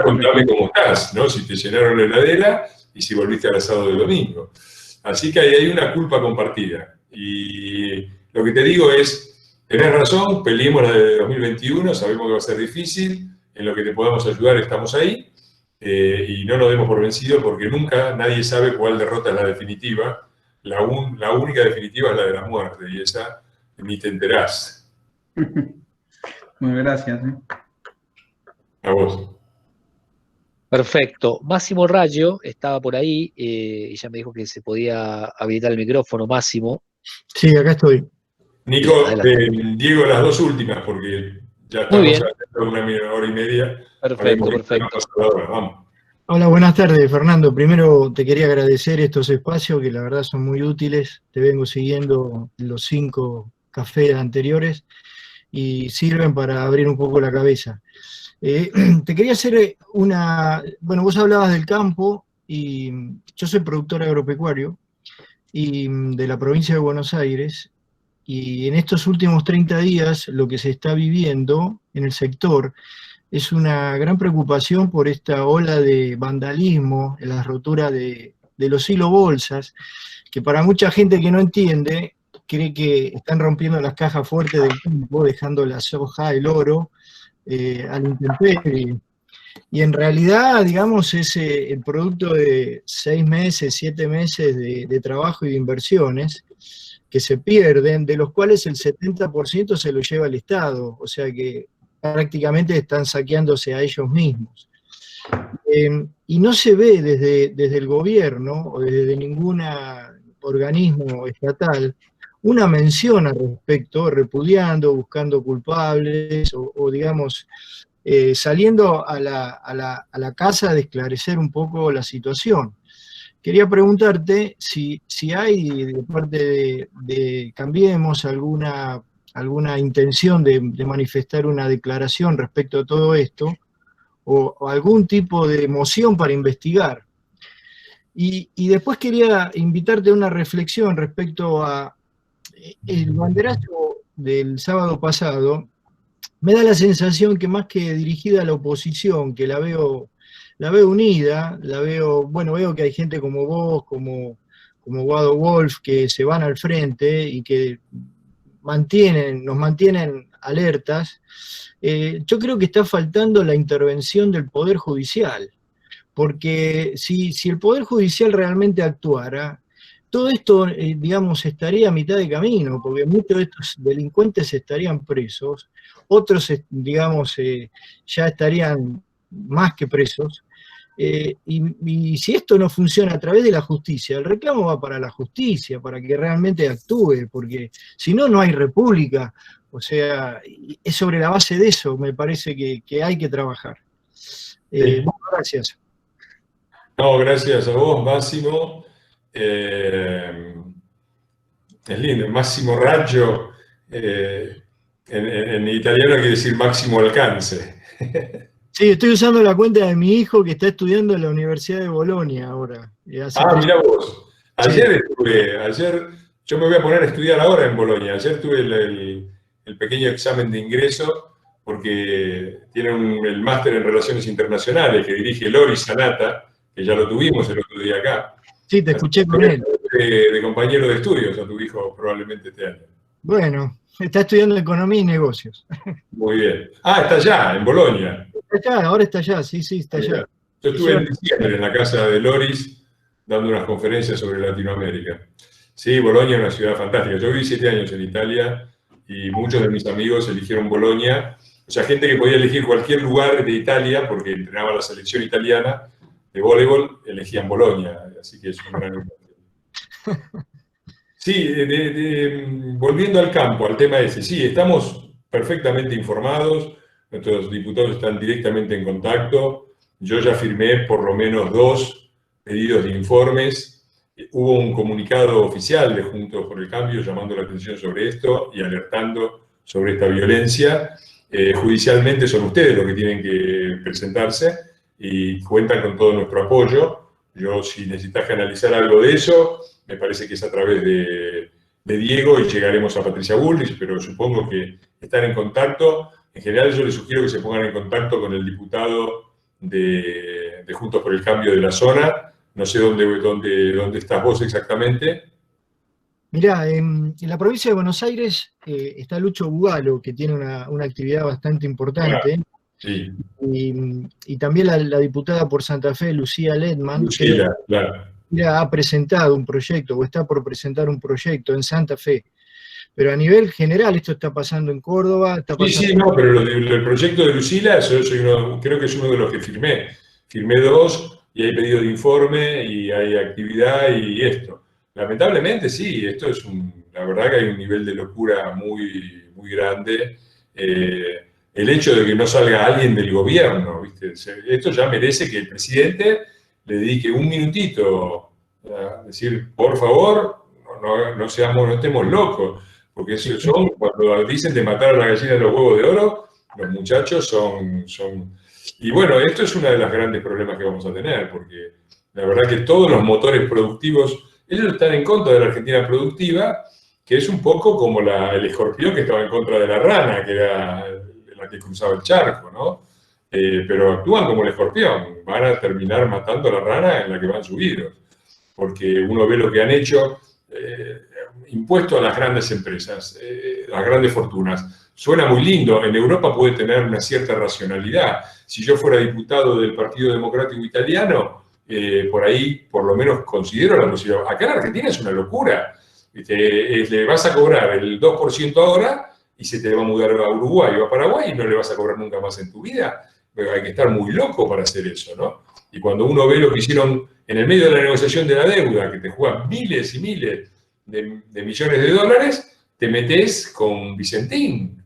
contame cómo estás, ¿no? Si te llenaron la heladera y si volviste al asado del domingo. Así que ahí hay una culpa compartida. Y lo que te digo es, tenés razón, peleemos la de 2021, sabemos que va a ser difícil, en lo que te podamos ayudar estamos ahí, y no nos demos por vencidos porque nunca nadie sabe cuál derrota es la definitiva. La única definitiva es la de la muerte, y esa ni te enterás.
Muy gracias.
A vos.
Perfecto. Máximo Raggio estaba por ahí, y ya me dijo que se podía habilitar el micrófono. Máximo.
Sí, acá estoy.
Nico, Diego, las dos últimas, porque ya estamos a una hora y media.
Perfecto.
Vamos.
Hola, buenas tardes, Fernando. Primero te quería agradecer estos espacios que la verdad son muy útiles. Te vengo siguiendo los 5 cafés anteriores y sirven para abrir un poco la cabeza. Te quería hacer bueno, vos hablabas del campo y yo soy productor agropecuario y de la provincia de Buenos Aires, y en estos últimos 30 días lo que se está viviendo en el sector es una gran preocupación por esta ola de vandalismo, en la rotura de los silobolsas, que para mucha gente que no entiende, cree que están rompiendo las cajas fuertes del campo, dejando la soja, el oro, al intemperie. Y en realidad, digamos, es el producto de 6 meses, 7 meses de trabajo y de inversiones que se pierden, de los cuales el 70% se lo lleva el Estado, o sea que prácticamente están saqueándose a ellos mismos. Y no se ve desde el gobierno o desde ningún organismo estatal una mención al respecto, repudiando, buscando culpables o digamos, saliendo a la casa de esclarecer un poco la situación. Quería preguntarte si hay de parte de Cambiemos alguna intención de manifestar una declaración respecto a todo esto, o algún tipo de moción para investigar. Y después quería invitarte a una reflexión respecto a el banderazo del sábado pasado. Me da la sensación que más que dirigida a la oposición, que la veo unida, veo que hay gente como vos, como Guado Wolf, que se van al frente y que nos mantienen alertas. Yo creo que está faltando la intervención del Poder Judicial, porque si el Poder Judicial realmente actuara, todo esto, digamos, estaría a mitad de camino, porque muchos de estos delincuentes estarían presos, otros, digamos, ya estarían más que presos, y si esto no funciona a través de la justicia, el reclamo va para la justicia, para que realmente actúe, porque si no, no hay república. O sea, es sobre la base de eso, me parece que hay que trabajar. Bueno, gracias.
No, gracias a vos, Máximo. Es lindo, Máximo Raggio. En italiano hay que decir máximo alcance.
Sí, estoy usando la cuenta de mi hijo que está estudiando en la Universidad de Bolonia ahora.
Mirá vos. Ayer yo me voy a poner a estudiar ahora en Bolonia. Ayer tuve el pequeño examen de ingreso porque tiene el máster en Relaciones Internacionales que dirige Loris Sanata, que ya lo tuvimos el otro día acá.
Sí, te escuché con él.
De compañero de estudios a tu hijo probablemente este año.
Bueno, está estudiando Economía y Negocios.
Muy bien. Está allá, en Bolonia.
Ahora está allá, sí, está allá.
Yo estuve en diciembre en la casa de Loris dando unas conferencias sobre Latinoamérica. Sí, Bolonia es una ciudad fantástica. Yo viví 7 años en Italia y muchos de mis amigos eligieron Bolonia. O sea, gente que podía elegir cualquier lugar de Italia porque entrenaba la selección italiana de voleibol, elegían Bolonia. Así que es un gran... Sí, volviendo al campo, al tema ese, sí, estamos perfectamente informados, nuestros diputados están directamente en contacto, yo ya firmé por lo menos 2 pedidos de informes, hubo un comunicado oficial de Juntos por el Cambio llamando la atención sobre esto y alertando sobre esta violencia. Judicialmente son ustedes los que tienen que presentarse y cuentan con todo nuestro apoyo. Yo, si necesitas analizar algo de eso, me parece que es a través de Diego y llegaremos a Patricia Bullrich, pero supongo que están en contacto. En general, yo les sugiero que se pongan en contacto con el diputado de Juntos por el Cambio de la zona. No sé dónde estás vos exactamente.
Mirá, en la provincia de Buenos Aires está Lucho Bugalo, que tiene una actividad bastante importante.
Claro, sí.
Y también la diputada por Santa Fe, Lucía Ledman,
Lucila, claro.
Ha presentado un proyecto, o está por presentar un proyecto en Santa Fe. Pero a nivel general esto está pasando en Córdoba.
Pero el proyecto de Lucila, creo que es uno de los que firmé. Firmé 2 y hay pedido de informe y hay actividad y esto. Lamentablemente sí, esto es la verdad que hay un nivel de locura muy, muy grande. El hecho de que no salga alguien del gobierno, ¿viste? Esto ya merece que el presidente le dedique un minutito a decir, por favor, no estemos locos, porque cuando dicen de matar a la gallina de los huevos de oro, los muchachos son... Y bueno, esto es uno de los grandes problemas que vamos a tener, porque la verdad que todos los motores productivos, ellos están en contra de la Argentina productiva, que es un poco como el escorpión que estaba en contra de la rana, que era la que cruzaba el charco, ¿no? Pero actúan como el escorpión, van a terminar matando a la rana en la que van subidos, porque uno ve lo que han hecho, impuesto a las grandes empresas, las grandes fortunas. Suena muy lindo, en Europa puede tener una cierta racionalidad. si yo fuera diputado del Partido Democrático Italiano, por ahí por lo menos considero la posibilidad. Acá en Argentina es una locura. Le vas a cobrar el 2% ahora y se te va a mudar a Uruguay o a Paraguay y no le vas a cobrar nunca más en tu vida. Pero hay que estar muy loco para hacer eso, ¿no? Y cuando uno ve lo que hicieron en el medio de la negociación de la deuda, que te juegan miles y miles de millones de dólares, te metes con Vicentín.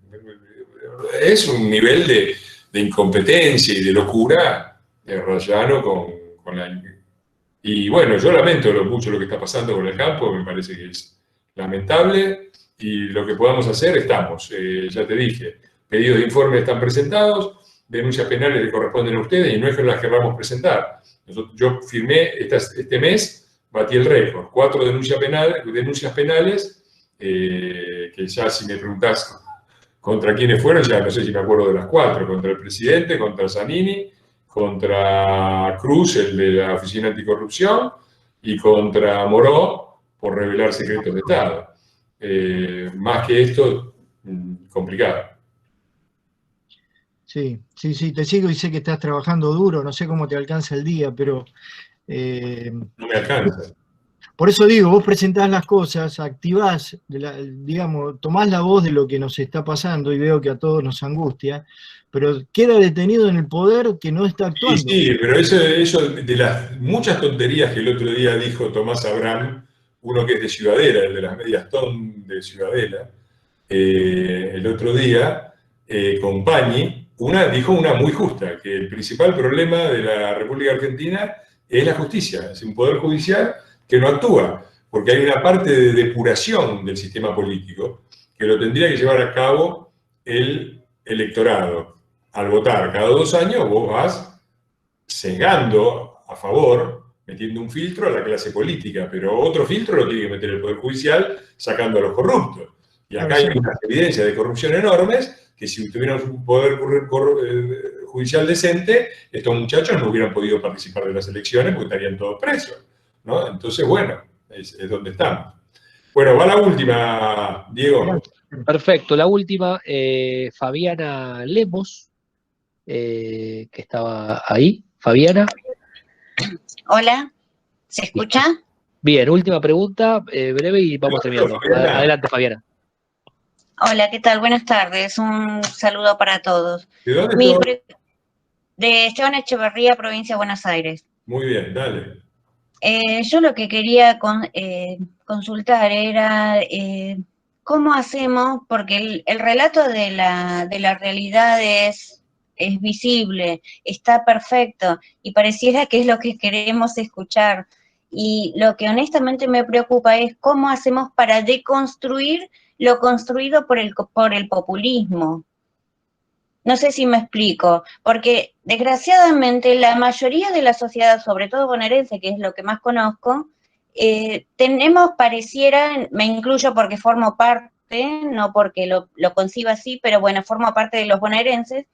Es un nivel de incompetencia y de locura rayano con la... Y bueno, yo lamento mucho lo que está pasando con el campo, me parece que es lamentable, y lo que podamos hacer estamos. Ya te dije, pedidos de informe están presentados, denuncias penales le corresponden a ustedes y no es que las queramos presentar. Yo firmé este mes, batí el récord, 4 denuncias penales, que ya si me preguntás contra quiénes fueron, ya no sé si me acuerdo de las 4, contra el presidente, contra Zanini, contra Cruz, el de la Oficina Anticorrupción, y contra Moró por revelar secretos de Estado. Más que esto, complicado.
Sí, te sigo y sé que estás trabajando duro, no sé cómo te alcanza el día, pero...
no me alcanza.
Por eso digo, vos presentás las cosas, activás, digamos, tomás la voz de lo que nos está pasando y veo que a todos nos angustia, pero queda detenido en el poder que no está actuando.
Sí, pero eso de las muchas tonterías que el otro día dijo Tomás Abraham, uno que es de Ciudadela, el de las medias ton de Ciudadela, el otro día, con Pañi, dijo una muy justa, que el principal problema de la República Argentina es la justicia, es un poder judicial que no actúa, porque hay una parte de depuración del sistema político que lo tendría que llevar a cabo el electorado. Al votar cada 2 años, vos vas sesgando a favor, metiendo un filtro a la clase política, pero otro filtro lo tiene que meter el Poder Judicial sacando a los corruptos. Y acá hay unas evidencias de corrupción enormes que si tuviéramos un poder judicial decente, estos muchachos no hubieran podido participar de las elecciones porque estarían todos presos, ¿no? Entonces, bueno, es donde estamos. Bueno, va la última, Diego.
Perfecto, la última, Fabiana Lemos, que estaba ahí. Fabiana.
Hola, ¿se escucha?
Bien, última pregunta, breve y vamos terminando. Adelante, Fabiana.
Hola, ¿qué tal? Buenas tardes, un saludo para todos.
¿De dónde
de Esteban Echeverría, provincia de Buenos Aires.
Muy bien, dale.
Yo lo que quería consultar era cómo hacemos, porque el relato de la realidad es visible, está perfecto y pareciera que es lo que queremos escuchar. Y lo que honestamente me preocupa es cómo hacemos para deconstruir lo construido por el populismo. No sé si me explico, porque desgraciadamente la mayoría de la sociedad, sobre todo bonaerense, que es lo que más conozco, pareciera, me incluyo porque formo parte, no porque lo conciba así, pero bueno, formo parte de los bonaerenses,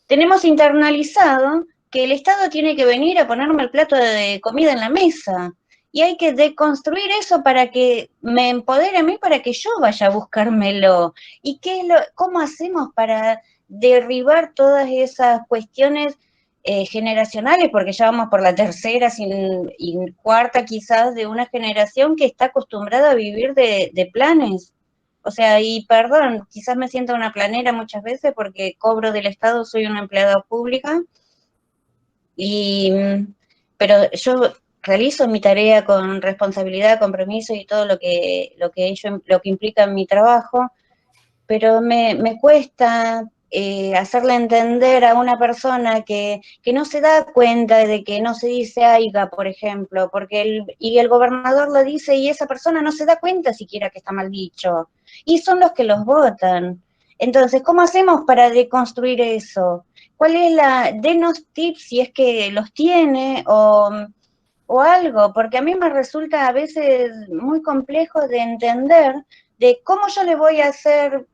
tenemos internalizado que el Estado tiene que venir a ponerme el plato de comida en la mesa. Y hay que deconstruir eso para que me empodere a mí, para que yo vaya a buscármelo. ¿Y cómo hacemos para derribar todas esas cuestiones generacionales? Porque ya vamos por la tercera y cuarta quizás de una generación que está acostumbrada a vivir de planes. O sea, y perdón, quizás me siento una planera muchas veces porque cobro del Estado, soy una empleada pública. Pero yo realizo mi tarea con responsabilidad, compromiso y todo lo que implica en mi trabajo, pero me cuesta hacerle entender a una persona que no se da cuenta de que no se dice aiga, por ejemplo, y el gobernador lo dice y esa persona no se da cuenta siquiera que está mal dicho, y son los que los votan. Entonces, ¿cómo hacemos para deconstruir eso? ¿Cuál es denos tips si es que los tiene o algo? Porque a mí me resulta a veces muy complejo de entender de cómo yo le voy a hacer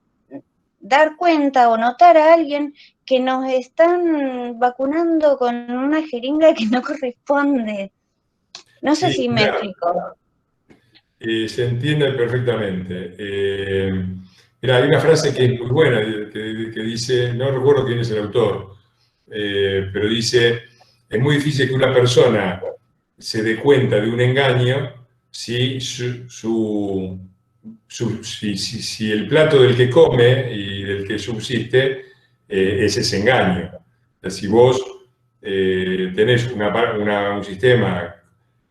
dar cuenta o notar a alguien que nos están vacunando con una jeringa que no corresponde. No sé si me explico.
Se entiende perfectamente. Mira, hay una frase que es muy buena, que dice, no recuerdo quién es el autor, pero dice, es muy difícil que una persona se dé cuenta de un engaño si el plato del que come y del que subsiste es ese engaño. O sea, si vos tenés un sistema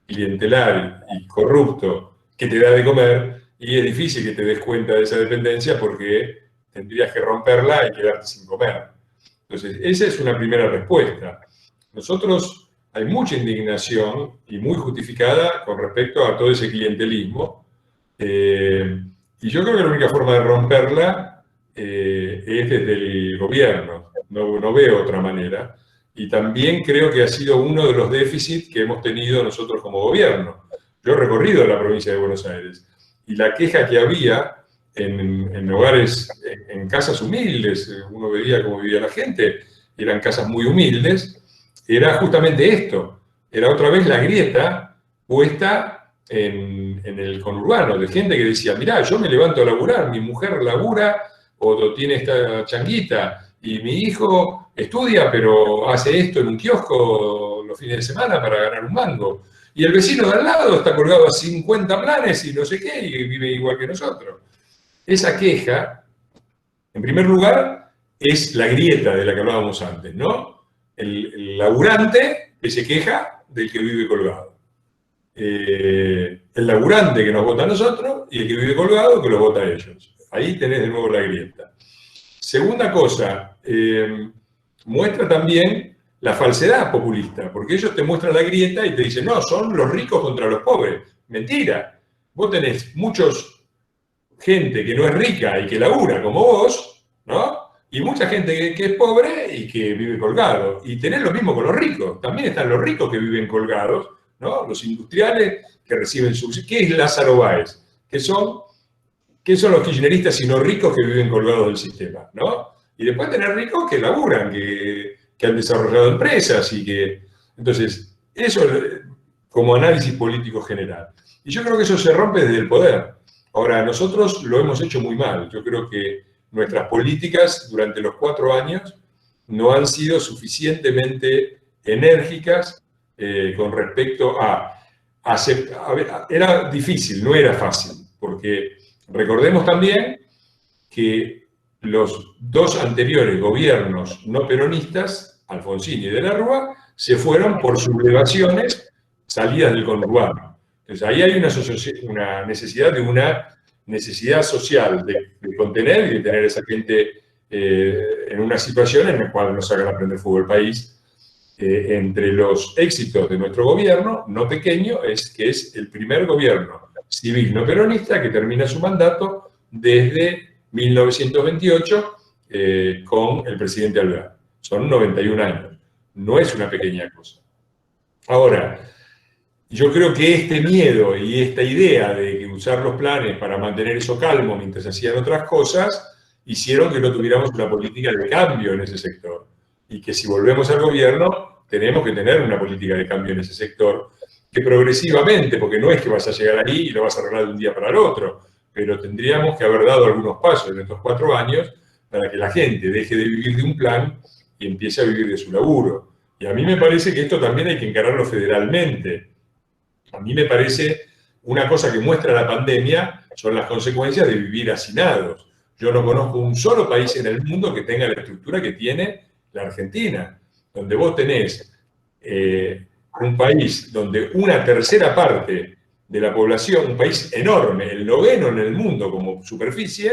clientelar y corrupto que te da de comer, y es difícil que te des cuenta de esa dependencia porque tendrías que romperla y quedarte sin comer. Entonces, esa es una primera respuesta. Nosotros, hay mucha indignación y muy justificada con respecto a todo ese clientelismo, y yo creo que la única forma de romperla es desde el gobierno, no veo otra manera. Y también creo que ha sido uno de los déficits que hemos tenido nosotros como gobierno. Yo he recorrido la provincia de Buenos Aires y la queja que había en hogares, en casas humildes, uno veía cómo vivía la gente, eran casas muy humildes, era justamente esto, era otra vez la grieta puesta en el conurbano, de gente que decía, mirá, yo me levanto a laburar, mi mujer labura o tiene esta changuita, y mi hijo estudia, pero hace esto en un kiosco los fines de semana para ganar un mango. Y el vecino de al lado está colgado a 50 planes y no sé qué, y vive igual que nosotros. Esa queja, en primer lugar, es la grieta de la que hablábamos antes, ¿no? El laburante que se queja del que vive colgado. El laburante que nos vota a nosotros y el que vive colgado que los vota a ellos. Ahí tenés de nuevo la grieta. Segunda cosa, muestra también la falsedad populista, porque ellos te muestran la grieta y te dicen, no, son los ricos contra los pobres. Mentira. Vos tenés muchos gente que no es rica y que labura como vos, ¿no? Y mucha gente que es pobre y que vive colgado. Y tenés lo mismo con los ricos. También están los ricos que viven colgados, ¿no? Los industriales que reciben subsidios. ¿Qué es Lázaro Báez? ¿Qué son los kirchneristas sino ricos que viven colgados del sistema, ¿no? Y después tener ricos que laburan, que han desarrollado empresas y que... Entonces, eso como análisis político general. Y yo creo que eso se rompe desde el poder. Ahora, nosotros lo hemos hecho muy mal. Yo creo que nuestras políticas durante los 4 años no han sido suficientemente enérgicas con respecto a aceptar. Era difícil, no era fácil, porque recordemos también que los 2 anteriores gobiernos no peronistas, Alfonsín y de la Rúa, se fueron por sublevaciones salidas del conurbano. Entonces ahí hay una necesidad social de contener y de tener a esa gente en una situación en la cual nos hagan aprender fútbol país. Entre los éxitos de nuestro gobierno, no pequeño, es que es el primer gobierno civil no peronista que termina su mandato desde 1928 con el presidente Alvear. Son 91 años. No es una pequeña cosa. Ahora, yo creo que este miedo y esta idea de usar los planes para mantener eso calmo mientras hacían otras cosas, hicieron que no tuviéramos una política de cambio en ese sector. Y que si volvemos al gobierno, tenemos que tener una política de cambio en ese sector, que progresivamente, porque no es que vas a llegar ahí y lo vas a arreglar de un día para el otro, pero tendríamos que haber dado algunos pasos en estos 4 años para que la gente deje de vivir de un plan y empiece a vivir de su laburo. Y a mí me parece que esto también hay que encararlo federalmente. A mí me parece una cosa que muestra la pandemia son las consecuencias de vivir hacinados. Yo no conozco un solo país en el mundo que tenga la estructura que tiene la Argentina, donde vos tenés un país donde una tercera parte de la población, un país enorme, el 9º en el mundo como superficie,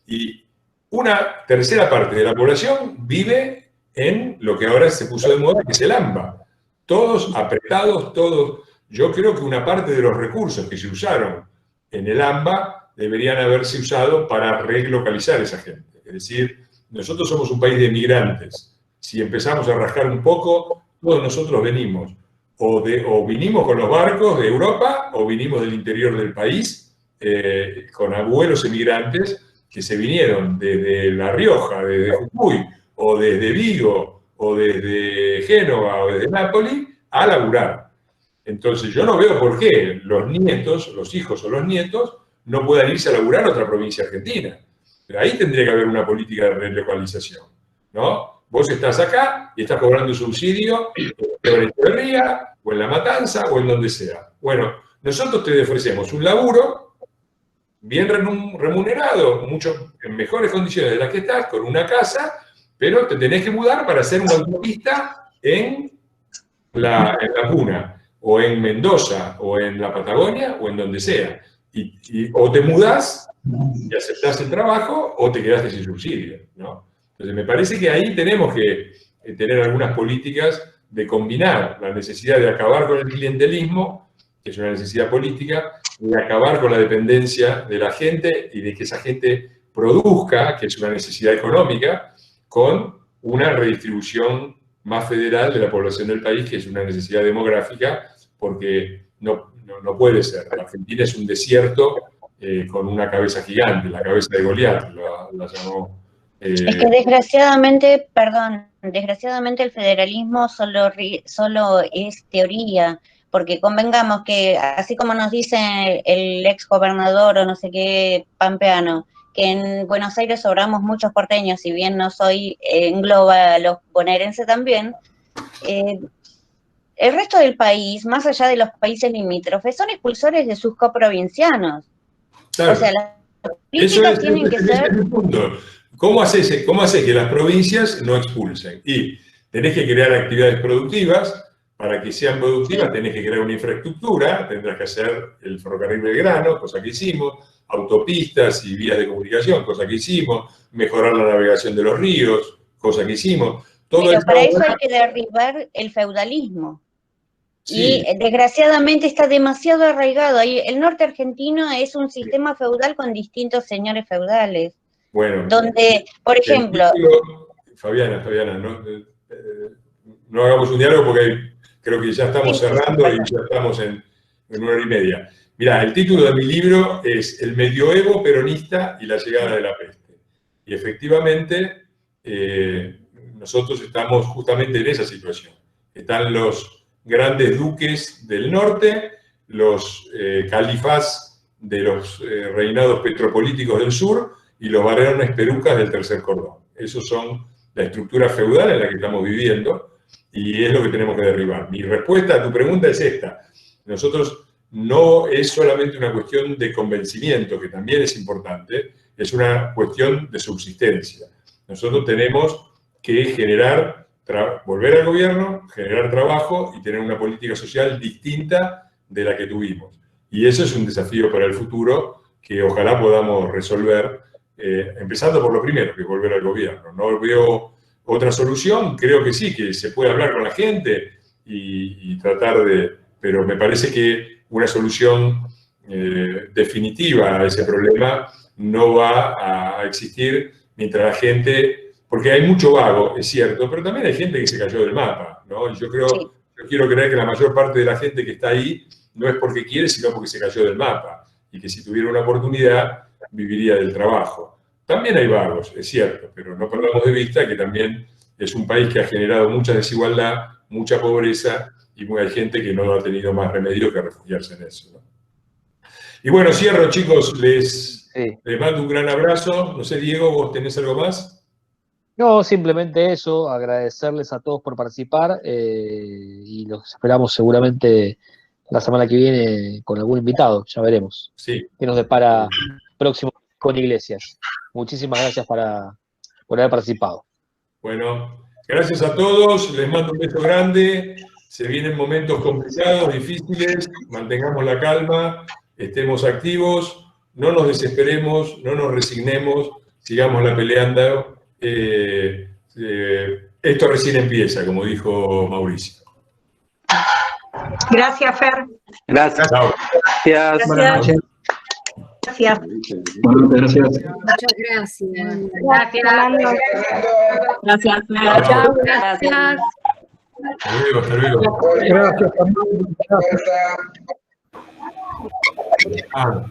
y una tercera parte de la población vive en lo que ahora se puso de moda, que es el AMBA. Todos apretados, todos. Yo creo que una parte de los recursos que se usaron en el AMBA deberían haberse usado para relocalizar a esa gente. Es decir, nosotros somos un país de migrantes. Si empezamos a rascar un poco, todos nosotros venimos. O vinimos con los barcos de Europa, o vinimos del interior del país, con abuelos emigrantes que se vinieron desde La Rioja, desde Jujuy, o desde Vigo, o desde Génova, o desde Nápoli, a laburar. Entonces yo no veo por qué los nietos, los hijos o los nietos, no puedan irse a laburar a otra provincia argentina. Pero ahí tendría que haber una política de relocalización, ¿no? Vos estás acá y estás cobrando subsidio en Echeverría, o en La Matanza, o en donde sea. Bueno, nosotros te ofrecemos un laburo bien remunerado, mucho en mejores condiciones de las que estás, con una casa, pero te tenés que mudar para hacer una autopista en la Puna, o en Mendoza, o en la Patagonia, o en donde sea. O te mudás y aceptás el trabajo, o te quedaste sin subsidio, ¿no? Entonces me parece que ahí tenemos que tener algunas políticas de combinar la necesidad de acabar con el clientelismo, que es una necesidad política, de acabar con la dependencia de la gente y de que esa gente produzca, que es una necesidad económica, con una redistribución más federal de la población del país, que es una necesidad demográfica, porque no puede ser. La Argentina es un desierto con una cabeza gigante, la cabeza de Goliat, la llamó.
Es que desgraciadamente, desgraciadamente el federalismo solo es teoría, porque convengamos que, así como nos dice el ex gobernador o no sé qué pampeano, que en Buenos Aires sobramos muchos porteños, si bien no soy, engloba a los bonaerenses también, el resto del país, más allá de los países limítrofes, son expulsores de sus coprovincianos.
Claro.
O sea, las políticas tienen que ser...
¿Cómo haces que las provincias no expulsen? Y tenés que crear actividades productivas. Para que sean productivas tenés que crear una infraestructura, tendrás que hacer el ferrocarril Belgrano, cosa que hicimos, autopistas y vías de comunicación, cosa que hicimos, mejorar la navegación de los ríos, cosa que hicimos.
Pero para eso hay que derribar el feudalismo. Sí. Y desgraciadamente está demasiado arraigado. El norte argentino es un sistema feudal con distintos señores feudales.
Bueno,
donde, por ejemplo...
Fabiana, no hagamos un diálogo porque creo que ya estamos cerrando y ya estamos en 1 hora y media. Mirá, el título de mi libro es El medioevo peronista y la llegada de la peste. Y efectivamente, nosotros estamos justamente en esa situación. Están los grandes duques del norte, los califás de los reinados petropolíticos del sur y los varones perucas del tercer cordón. Esos son la estructura feudal en la que estamos viviendo. Y es lo que tenemos que derribar. Mi respuesta a tu pregunta es esta. Nosotros no es solamente una cuestión de convencimiento, que también es importante, es una cuestión de subsistencia. Nosotros tenemos que volver al gobierno, generar trabajo y tener una política social distinta de la que tuvimos. Y eso es un desafío para el futuro que ojalá podamos resolver, empezando por lo primero, que es volver al gobierno. No veo otra solución, creo que sí, que se puede hablar con la gente y tratar de... Pero me parece que una solución definitiva a ese problema no va a existir mientras la gente... Porque hay mucho vago, es cierto, pero también hay gente que se cayó del mapa, ¿no? Y yo quiero creer que la mayor parte de la gente que está ahí no es porque quiere, sino porque se cayó del mapa. Y que si tuviera una oportunidad, viviría del trabajo. También hay vagos, es cierto, pero no perdamos de vista que también es un país que ha generado mucha desigualdad, mucha pobreza, y hay gente que no ha tenido más remedio que refugiarse en eso, ¿no? Y bueno, cierro, chicos, les mando un gran abrazo. No sé, Diego, ¿vos tenés algo más?
No, simplemente eso, agradecerles a todos por participar y los esperamos seguramente la semana que viene con algún invitado, ya veremos.
Sí.
Que nos depara próximo con Iglesias. Muchísimas gracias por haber participado.
Bueno, gracias a todos, les mando un beso grande, se vienen momentos complicados, difíciles, mantengamos la calma, estemos activos, no nos desesperemos, no nos resignemos, sigamos la peleando. Esto recién empieza, como dijo Mauricio.
Gracias, Fer.
Gracias.
Chao.
Gracias.
Buenas noches. Gracias.
Muchas gracias.
Muchas gracias.
Gracias. Gracias.
Chao, gracias.
Hasta luego.
Gracias, Fernando.
Ah.